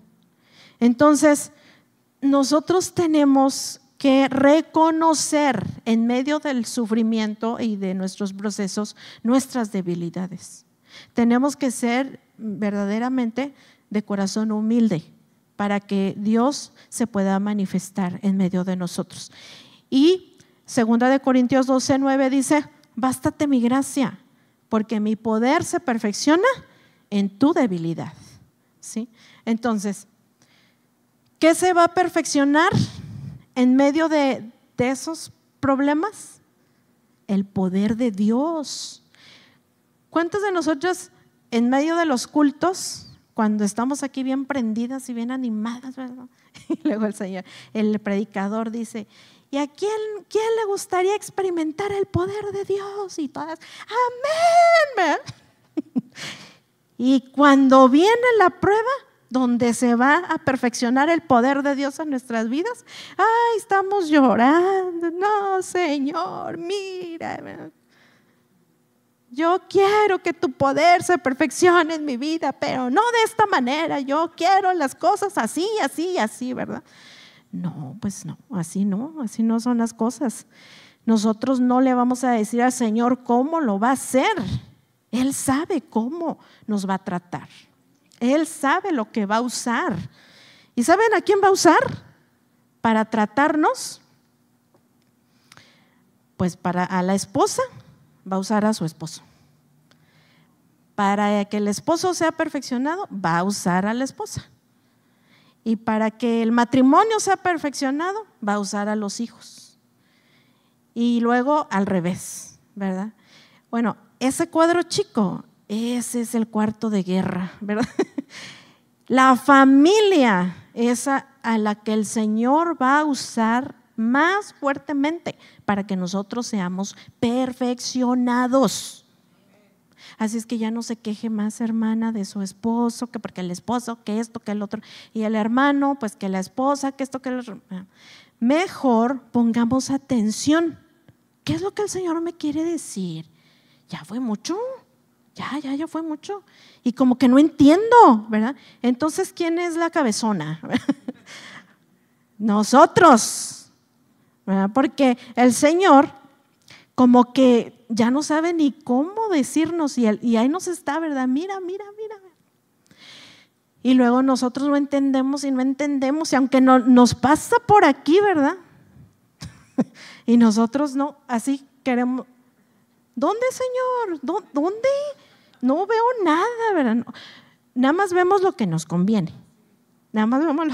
Entonces, nosotros tenemos que reconocer en medio del sufrimiento y de nuestros procesos nuestras debilidades. Tenemos que ser verdaderamente de corazón humilde para que Dios se pueda manifestar en medio de nosotros. Y 2 Corintios 12:9 dice: bástate mi gracia, porque mi poder se perfecciona en tu debilidad. ¿Sí? Entonces, ¿qué se va a perfeccionar en medio de esos problemas? El poder de Dios. ¿Cuántos de nosotros en medio de los cultos, cuando estamos aquí bien prendidas y bien animadas, ¿verdad? Y luego el Señor, el predicador dice: ¿y a quién le gustaría experimentar el poder de Dios? Y todas, amén. Y cuando viene la prueba, donde se va a perfeccionar el poder de Dios en nuestras vidas, ay, estamos llorando. No, Señor, mira, yo quiero que tu poder se perfeccione en mi vida, pero no de esta manera. Yo quiero las cosas así, así, así, ¿verdad? No, pues no, así no son las cosas. Nosotros no le vamos a decir al Señor cómo lo va a hacer. Él sabe cómo nos va a tratar. Él sabe lo que va a usar. ¿Y saben a quién va a usar para tratarnos? Pues a la esposa va a usar a su esposo. Para que el esposo sea perfeccionado, va a usar a la esposa. Y para que el matrimonio sea perfeccionado, va a usar a los hijos. Y luego al revés, ¿verdad? Bueno, ese cuadro chico, ese es el cuarto de guerra, ¿verdad? La familia es a la que el Señor va a usar más fuertemente para que nosotros seamos perfeccionados. Así es que ya no se queje más, hermana, de su esposo, que porque el esposo, que esto, que el otro, y el hermano, pues que la esposa, que esto, que el otro. Mejor pongamos atención. ¿Qué es lo que el Señor me quiere decir? Ya fue mucho, ya fue mucho. Y como que no entiendo, ¿verdad? Entonces, ¿quién es la cabezona? Nosotros, ¿verdad? Porque el Señor como que ya no sabe ni cómo decirnos y ahí nos está, ¿verdad? Mira. Y luego nosotros no entendemos y aunque no, nos pasa por aquí, ¿verdad? Y nosotros no, así queremos. ¿Dónde, Señor? ¿Dónde? No veo nada, ¿verdad? No. Nada más vemos lo que nos conviene. Nada más vemos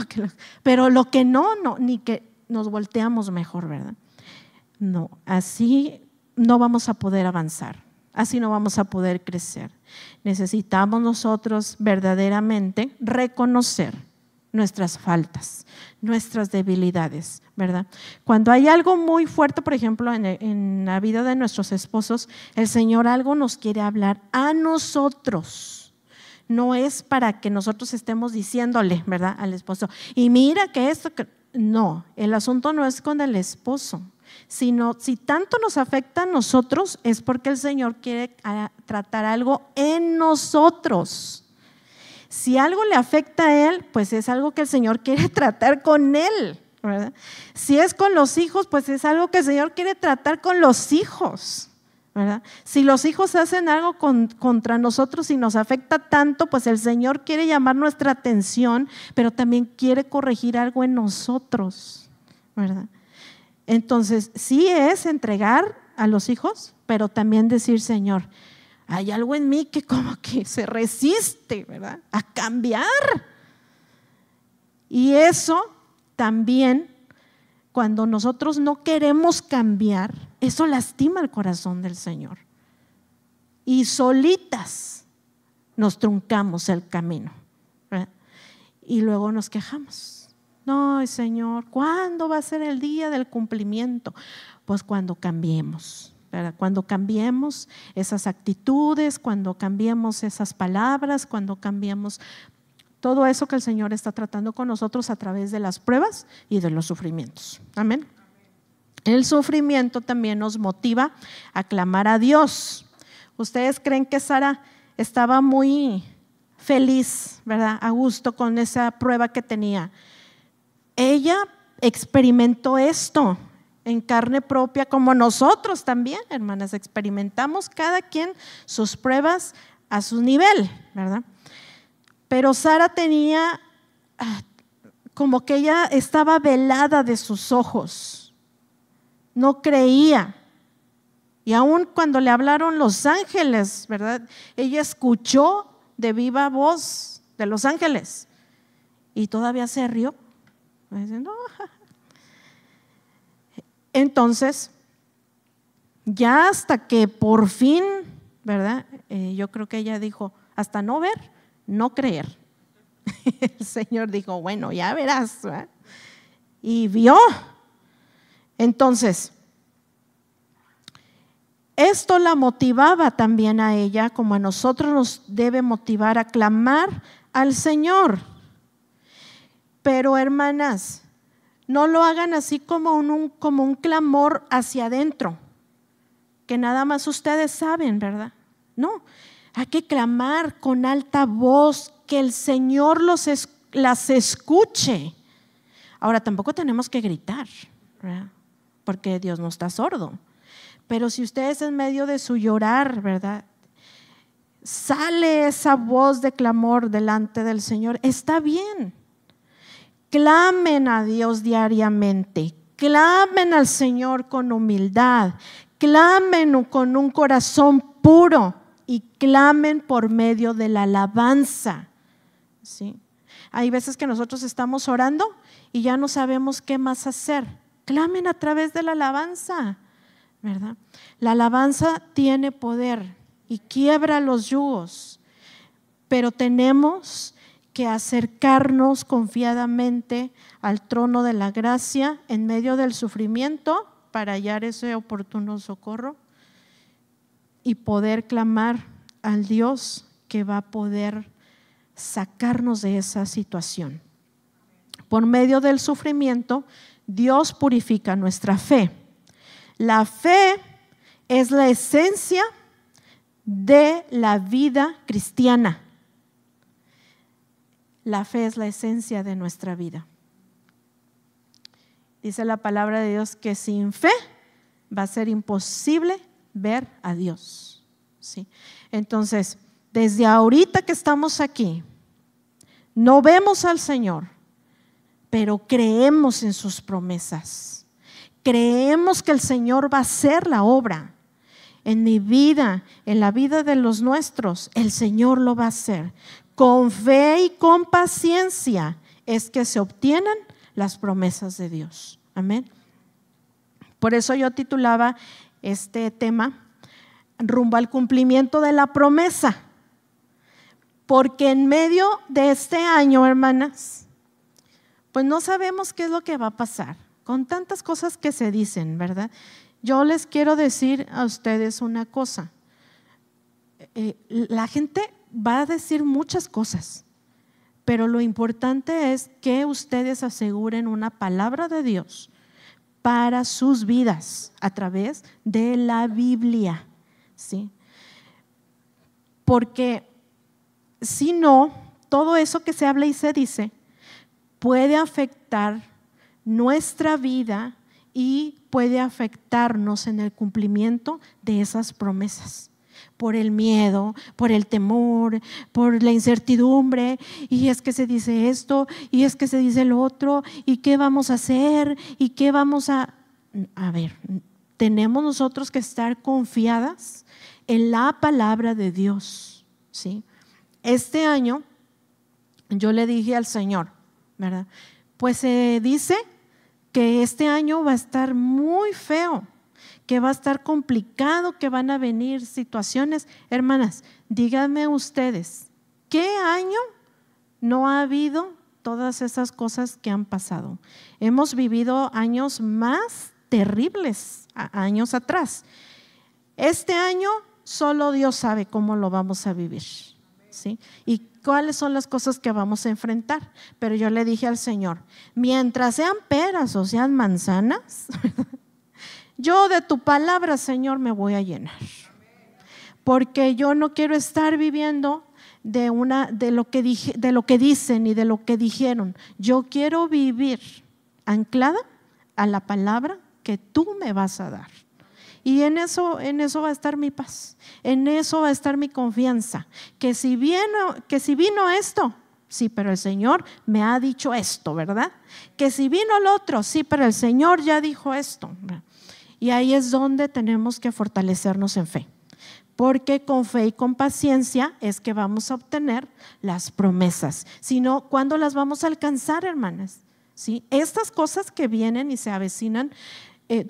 pero lo que no, ni que nos volteamos mejor, ¿verdad? No, así no vamos a poder avanzar, así no vamos a poder crecer. Necesitamos nosotros verdaderamente reconocer nuestras faltas, nuestras debilidades, ¿verdad? Cuando hay algo muy fuerte, por ejemplo, en la vida de nuestros esposos, el Señor algo nos quiere hablar a nosotros. No es para que nosotros estemos diciéndole, ¿verdad?, al esposo, y mira que esto, no, el asunto no es con el esposo. Si tanto nos afecta a nosotros, es porque el Señor quiere tratar algo en nosotros. Si algo le afecta a Él, pues es algo que el Señor quiere tratar con Él, ¿verdad? Si es con los hijos, pues es algo que el Señor quiere tratar con los hijos, ¿verdad? Si los hijos hacen algo contra nosotros y nos afecta tanto, pues el Señor quiere llamar nuestra atención, pero también quiere corregir algo en nosotros, ¿verdad? Entonces, sí es entregar a los hijos, pero también decir, Señor, hay algo en mí que como que se resiste, ¿verdad?, a cambiar. Y eso también, cuando nosotros no queremos cambiar, eso lastima el corazón del Señor. Y solitas nos truncamos el camino, ¿verdad? Y luego nos quejamos. No, Señor, ¿cuándo va a ser el día del cumplimiento? Pues cuando cambiemos, ¿verdad? Cuando cambiemos esas actitudes, cuando cambiemos esas palabras, cuando cambiemos todo eso que el Señor está tratando con nosotros a través de las pruebas y de los sufrimientos. Amén. El sufrimiento también nos motiva a clamar a Dios. ¿Ustedes creen que Sara estaba muy feliz, ¿verdad?, a gusto con esa prueba que tenía? Ella experimentó esto en carne propia, como nosotros también, hermanas, experimentamos cada quien sus pruebas a su nivel, ¿verdad? Pero Sara tenía como que ella estaba velada de sus ojos, no creía. Y aun cuando le hablaron los ángeles, ¿verdad?, ella escuchó de viva voz de los ángeles y todavía se rió. No. Entonces, ya hasta que por fin, ¿verdad?, yo creo que ella dijo, hasta no ver, no creer. El Señor dijo, bueno, ya verás, ¿verdad? Y vio. Entonces, esto la motivaba también a ella, como a nosotros nos debe motivar a clamar al Señor. Pero hermanas, no lo hagan así como un clamor hacia adentro, que nada más ustedes saben, ¿verdad? No, hay que clamar con alta voz, que el Señor las escuche. Ahora, tampoco tenemos que gritar, ¿verdad?, porque Dios no está sordo. Pero si ustedes en medio de su llorar, ¿verdad?, sale esa voz de clamor delante del Señor, está bien. Clamen a Dios diariamente, clamen al Señor con humildad, clamen con un corazón puro y clamen por medio de la alabanza, ¿sí? Hay veces que nosotros estamos orando y ya no sabemos qué más hacer. Clamen a través de la alabanza, ¿verdad? La alabanza tiene poder y quiebra los yugos, pero tenemos que acercarnos confiadamente al trono de la gracia en medio del sufrimiento para hallar ese oportuno socorro y poder clamar al Dios que va a poder sacarnos de esa situación. Por medio del sufrimiento, Dios purifica nuestra fe. La fe es la esencia de la vida cristiana. La fe es la esencia de nuestra vida. Dice la palabra de Dios que sin fe va a ser imposible ver a Dios, ¿sí? Entonces, desde ahorita que estamos aquí, no vemos al Señor, pero creemos en sus promesas. Creemos que el Señor va a hacer la obra. En mi vida, en la vida de los nuestros, el Señor lo va a hacer. Con fe y con paciencia es que se obtienen las promesas de Dios. Amén. Por eso yo titulaba este tema rumbo al cumplimiento de la promesa. Porque en medio de este año, hermanas, pues no sabemos qué es lo que va a pasar. Con tantas cosas que se dicen, ¿verdad? Yo les quiero decir a ustedes una cosa. La gente va a decir muchas cosas, pero lo importante es que ustedes aseguren una palabra de Dios para sus vidas a través de la Biblia, ¿sí? Porque si no, todo eso que se habla y se dice puede afectar nuestra vida y puede afectarnos en el cumplimiento de esas promesas. Por el miedo, por el temor, por la incertidumbre, y es que se dice esto, y es que se dice lo otro, y qué vamos a hacer, y qué vamos a ver, tenemos nosotros que estar confiadas en la palabra de Dios, ¿sí? Este año yo le dije al Señor, ¿verdad? Pues se dice que este año va a estar muy feo, que va a estar complicado, que van a venir situaciones. Hermanas, díganme ustedes, ¿qué año no ha habido todas esas cosas que han pasado? Hemos vivido años más terribles, años atrás. Este año solo Dios sabe cómo lo vamos a vivir, ¿sí? Y cuáles son las cosas que vamos a enfrentar. Pero yo le dije al Señor, mientras sean peras o sean manzanas, yo de tu palabra, Señor, me voy a llenar. Porque yo no quiero estar viviendo de lo que dicen y de lo que dijeron. Yo quiero vivir anclada a la palabra que tú me vas a dar. Y en eso va a estar mi paz, en eso va a estar mi confianza, que si vino esto, sí, pero el Señor me ha dicho esto, ¿verdad? Que si vino el otro, sí, pero el Señor ya dijo esto. Y ahí es donde tenemos que fortalecernos en fe, porque con fe y con paciencia es que vamos a obtener las promesas. Si no, ¿cuándo las vamos a alcanzar, hermanas? ¿Sí? Estas cosas que vienen y se avecinan,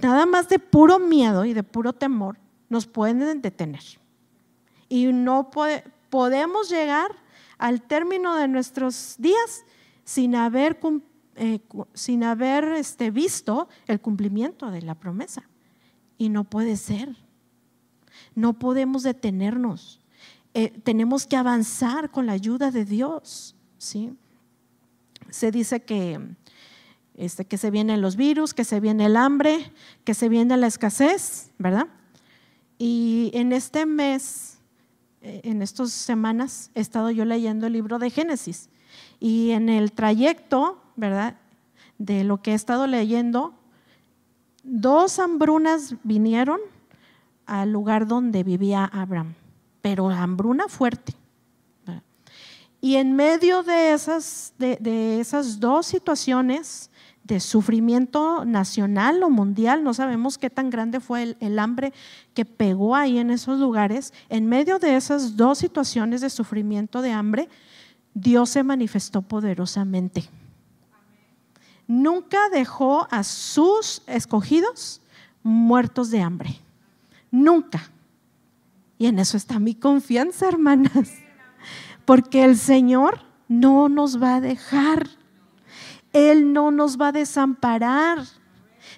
nada más de puro miedo y de puro temor, nos pueden detener. Y no podemos llegar al término de nuestros días sin haber visto el cumplimiento de la promesa. Y no puede ser. No podemos detenernos. Tenemos que avanzar con la ayuda de Dios, ¿sí? Se dice que se vienen los virus, que se viene el hambre, que se viene la escasez, ¿verdad? Y en este mes, en estas semanas, he estado yo leyendo el libro de Génesis. Y en el trayecto, ¿verdad?, de lo que he estado leyendo, 2 hambrunas vinieron al lugar donde vivía Abraham, pero hambruna fuerte. Y en medio de esas 2 situaciones de sufrimiento nacional o mundial, no sabemos qué tan grande fue el hambre que pegó ahí en esos lugares, en medio de esas 2 situaciones de sufrimiento de hambre, Dios se manifestó poderosamente. Nunca dejó a sus escogidos muertos de hambre, nunca. Y en eso está mi confianza, hermanas, porque el Señor no nos va a dejar. Él no nos va a desamparar.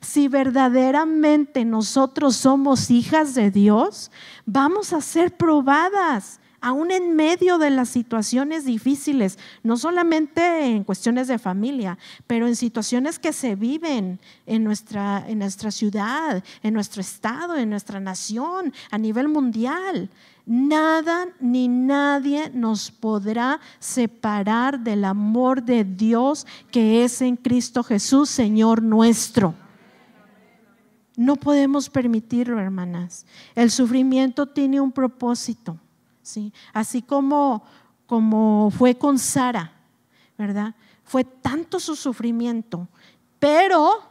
Si verdaderamente nosotros somos hijas de Dios, vamos a ser probadas, aún en medio de las situaciones difíciles, no solamente en cuestiones de familia, pero en situaciones que se viven en nuestra ciudad, en nuestro estado, en nuestra nación, a nivel mundial. Nada ni nadie nos podrá separar del amor de Dios que es en Cristo Jesús, Señor nuestro. No podemos permitirlo, hermanas. El sufrimiento tiene un propósito, ¿sí? Así como fue con Sara, ¿verdad? Fue tanto su sufrimiento, pero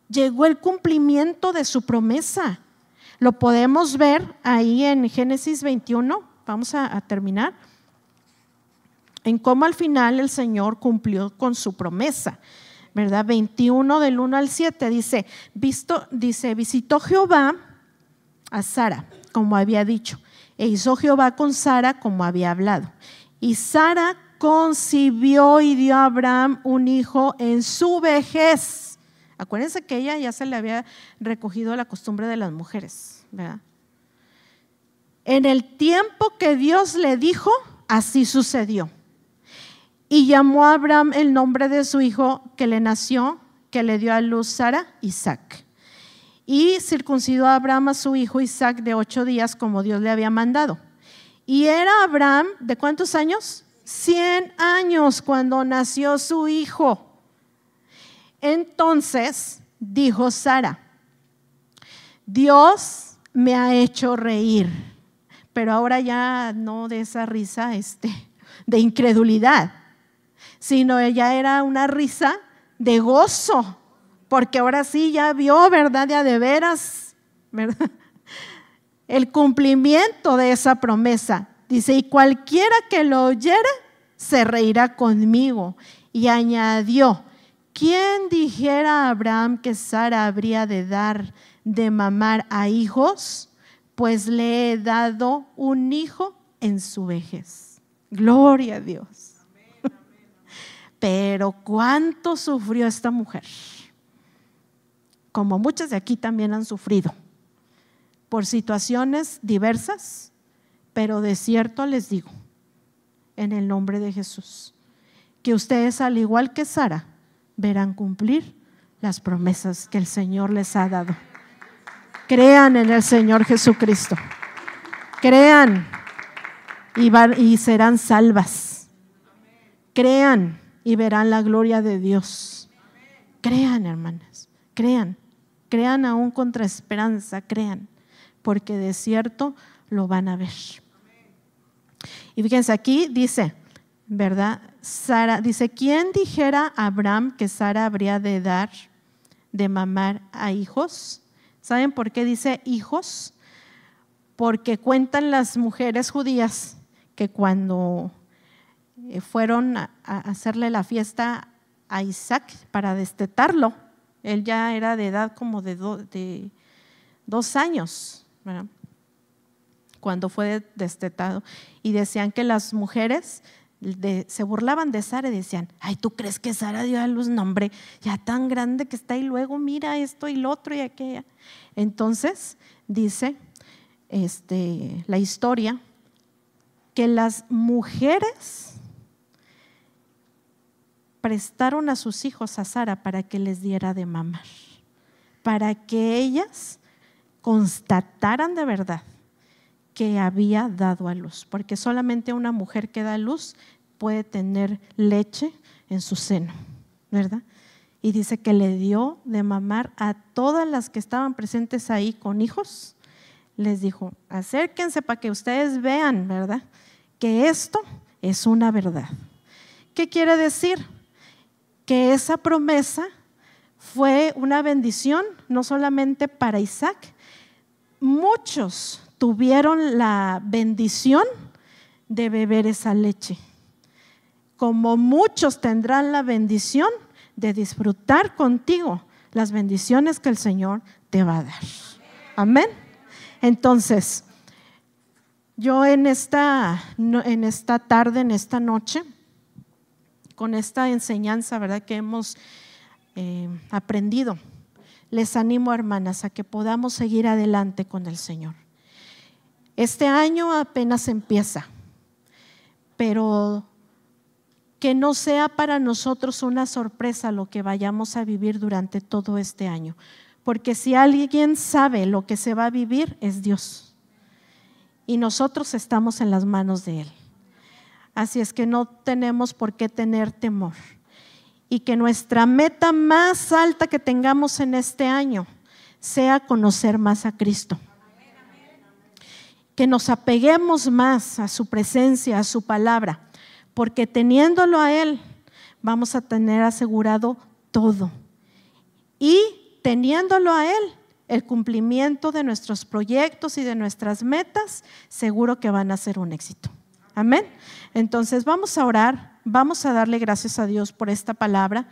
llegó el cumplimiento de su promesa. Lo podemos ver ahí en Génesis 21, vamos a terminar, en cómo al final el Señor cumplió con su promesa, ¿verdad? 21 del 1 al 7 dice, visitó Jehová a Sara, como había dicho, e hizo Jehová con Sara como había hablado. Y Sara concibió y dio a Abraham un hijo en su vejez. Acuérdense que ella ya se le había recogido la costumbre de las mujeres, ¿verdad? En el tiempo que Dios le dijo, así sucedió. Y llamó a Abraham el nombre de su hijo que le nació, que le dio a luz Sara, Isaac. y circuncidó a Abraham a su hijo Isaac de 8 días como Dios le había mandado. Y era Abraham, ¿de cuántos años? 100 años cuando nació su hijo. Entonces dijo Sara: Dios me ha hecho reír, pero ahora ya no de esa risa de incredulidad, sino ya era una risa de gozo, porque ahora sí ya vio, ¿verdad? Ya de veras, ¿verdad? El cumplimiento de esa promesa. Dice: y cualquiera que lo oyere se reirá conmigo. Y añadió: ¿quién dijera a Abraham que Sara habría de dar de mamar a hijos? Pues le he dado un hijo en su vejez. Gloria a Dios. Amén, amén. Pero cuánto sufrió esta mujer, como muchas de aquí también han sufrido, por situaciones diversas, pero de cierto les digo, en el nombre de Jesús, que ustedes, al igual que Sara, verán cumplir las promesas que el Señor les ha dado. Crean en el Señor Jesucristo, crean y serán salvas. Crean y verán la gloria de Dios. Crean, hermanas, crean aún contra esperanza, crean, porque de cierto lo van a ver. Y fíjense, aquí dice, ¿verdad? Sara dice: ¿quién dijera a Abraham que Sara habría de dar de mamar a hijos? ¿Saben por qué dice hijos? Porque cuentan las mujeres judías que cuando fueron a hacerle la fiesta a Isaac para destetarlo, él ya era de edad como de 2 años, ¿verdad? Cuando fue destetado, y decían que las mujeres se burlaban de Sara y decían: ay, ¿tú crees que Sara dio a luz? No, hombre, ya tan grande que está, y luego mira esto y lo otro y aquella. Entonces dice la historia que las mujeres prestaron a sus hijos a Sara para que les diera de mamar, para que ellas constataran de verdad que había dado a luz, porque solamente una mujer que da a luz puede tener leche en su seno, ¿verdad? Y dice que le dio de mamar a todas las que estaban presentes ahí con hijos. Les dijo: acérquense para que ustedes vean, ¿verdad?, que esto es una verdad. ¿Qué quiere decir? Que esa promesa fue una bendición no solamente para Isaac. Muchos tuvieron la bendición de beber esa leche, como muchos tendrán la bendición de disfrutar contigo las bendiciones que el Señor te va a dar. Amén. Entonces, yo en esta tarde, en esta noche, con esta enseñanza, ¿verdad?, que hemos aprendido, les animo, hermanas, a que podamos seguir adelante con el Señor. Este año apenas empieza, pero que no sea para nosotros una sorpresa lo que vayamos a vivir durante todo este año, porque si alguien sabe lo que se va a vivir es Dios, y nosotros estamos en las manos de Él. Así es que no tenemos por qué tener temor, y que nuestra meta más alta que tengamos en este año sea conocer más a Cristo. Que nos apeguemos más a su presencia, a su palabra, porque teniéndolo a Él vamos a tener asegurado todo, y teniéndolo a Él, el cumplimiento de nuestros proyectos y de nuestras metas seguro que van a ser un éxito. Amén. Entonces vamos a orar, vamos a darle gracias a Dios por esta palabra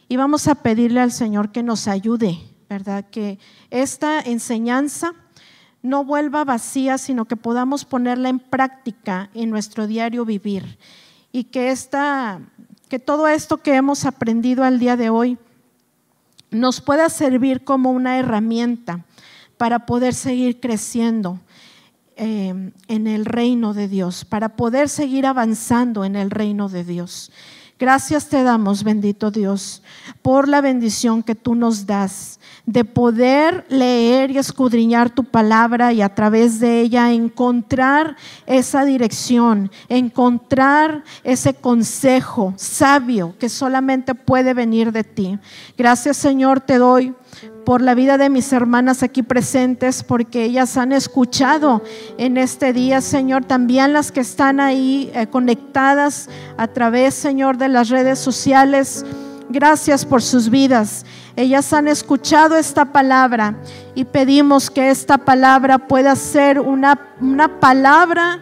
y vamos a pedirle al Señor que nos ayude, ¿verdad?, que esta enseñanza no vuelva vacía, sino que podamos ponerla en práctica en nuestro diario vivir, y que todo esto que hemos aprendido al día de hoy nos pueda servir como una herramienta para poder seguir creciendo en el reino de Dios, para poder seguir avanzando en el reino de Dios. Gracias te damos, bendito Dios, por la bendición que tú nos das de poder leer y escudriñar tu palabra y a través de ella encontrar esa dirección, encontrar ese consejo sabio que solamente puede venir de ti. Gracias, Señor, te doy por la vida de mis hermanas aquí presentes, porque ellas han escuchado en este día, Señor, también las que están ahí conectadas a través, Señor, de las redes sociales. Gracias por sus vidas. Ellas han escuchado esta palabra y pedimos que esta palabra pueda ser una palabra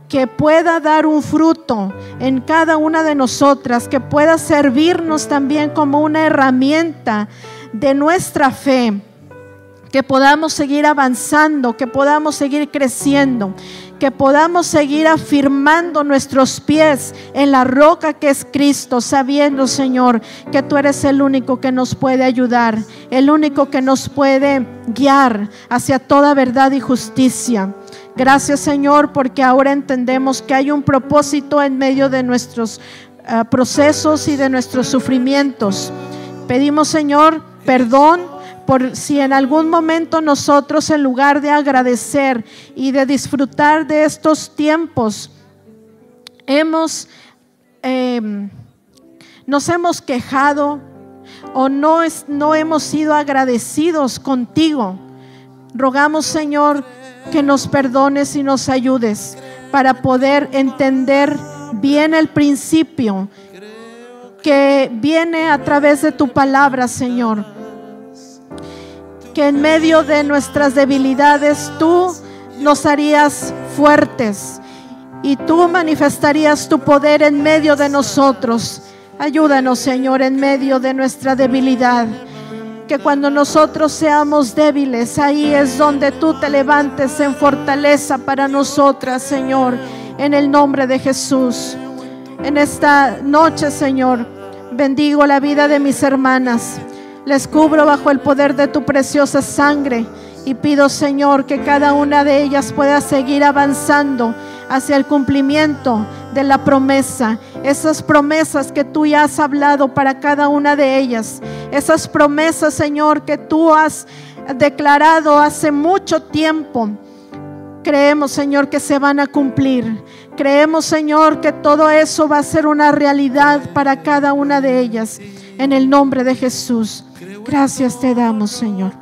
que pueda dar un fruto en cada una de nosotras, que pueda servirnos también como una herramienta de nuestra fe, que podamos seguir avanzando, que podamos seguir creciendo, que podamos seguir afirmando nuestros pies en la roca que es Cristo, sabiendo, Señor, que tú eres el único que nos puede ayudar, el único que nos puede guiar hacia toda verdad y justicia. Gracias, Señor, porque ahora entendemos que hay un propósito en medio de nuestros procesos y de nuestros sufrimientos. Pedimos, Señor, perdón por si en algún momento nosotros, en lugar de agradecer y de disfrutar de estos tiempos, nos hemos quejado o no hemos sido agradecidos contigo. Rogamos, Señor, que nos perdones y nos ayudes para poder entender bien el principio que viene a través de tu palabra, Señor. Que en medio de nuestras debilidades tú nos harías fuertes y tú manifestarías tu poder en medio de nosotros. Ayúdanos, Señor, en medio de nuestra debilidad. Que cuando nosotros seamos débiles, ahí es donde tú te levantes en fortaleza para nosotras, Señor, en el nombre de Jesús. En esta noche, Señor, bendigo la vida de mis hermanas. Les cubro bajo el poder de tu preciosa sangre y pido, Señor, que cada una de ellas pueda seguir avanzando hacia el cumplimiento de la promesa. Esas promesas que tú ya has hablado para cada una de ellas. Esas promesas, Señor, que tú has declarado hace mucho tiempo. Creemos, Señor, que se van a cumplir. Creemos, Señor, que todo eso va a ser una realidad para cada una de ellas. En el nombre de Jesús. Gracias te damos, Señor.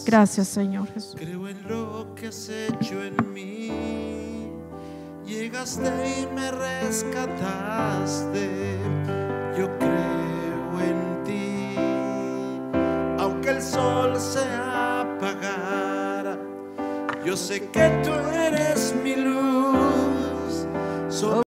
Gracias, Señor Jesús. Creo en lo que has hecho en mí. Llegaste y me rescataste. Yo creo en ti. Aunque el sol se apagara, yo sé que tú eres mi luz.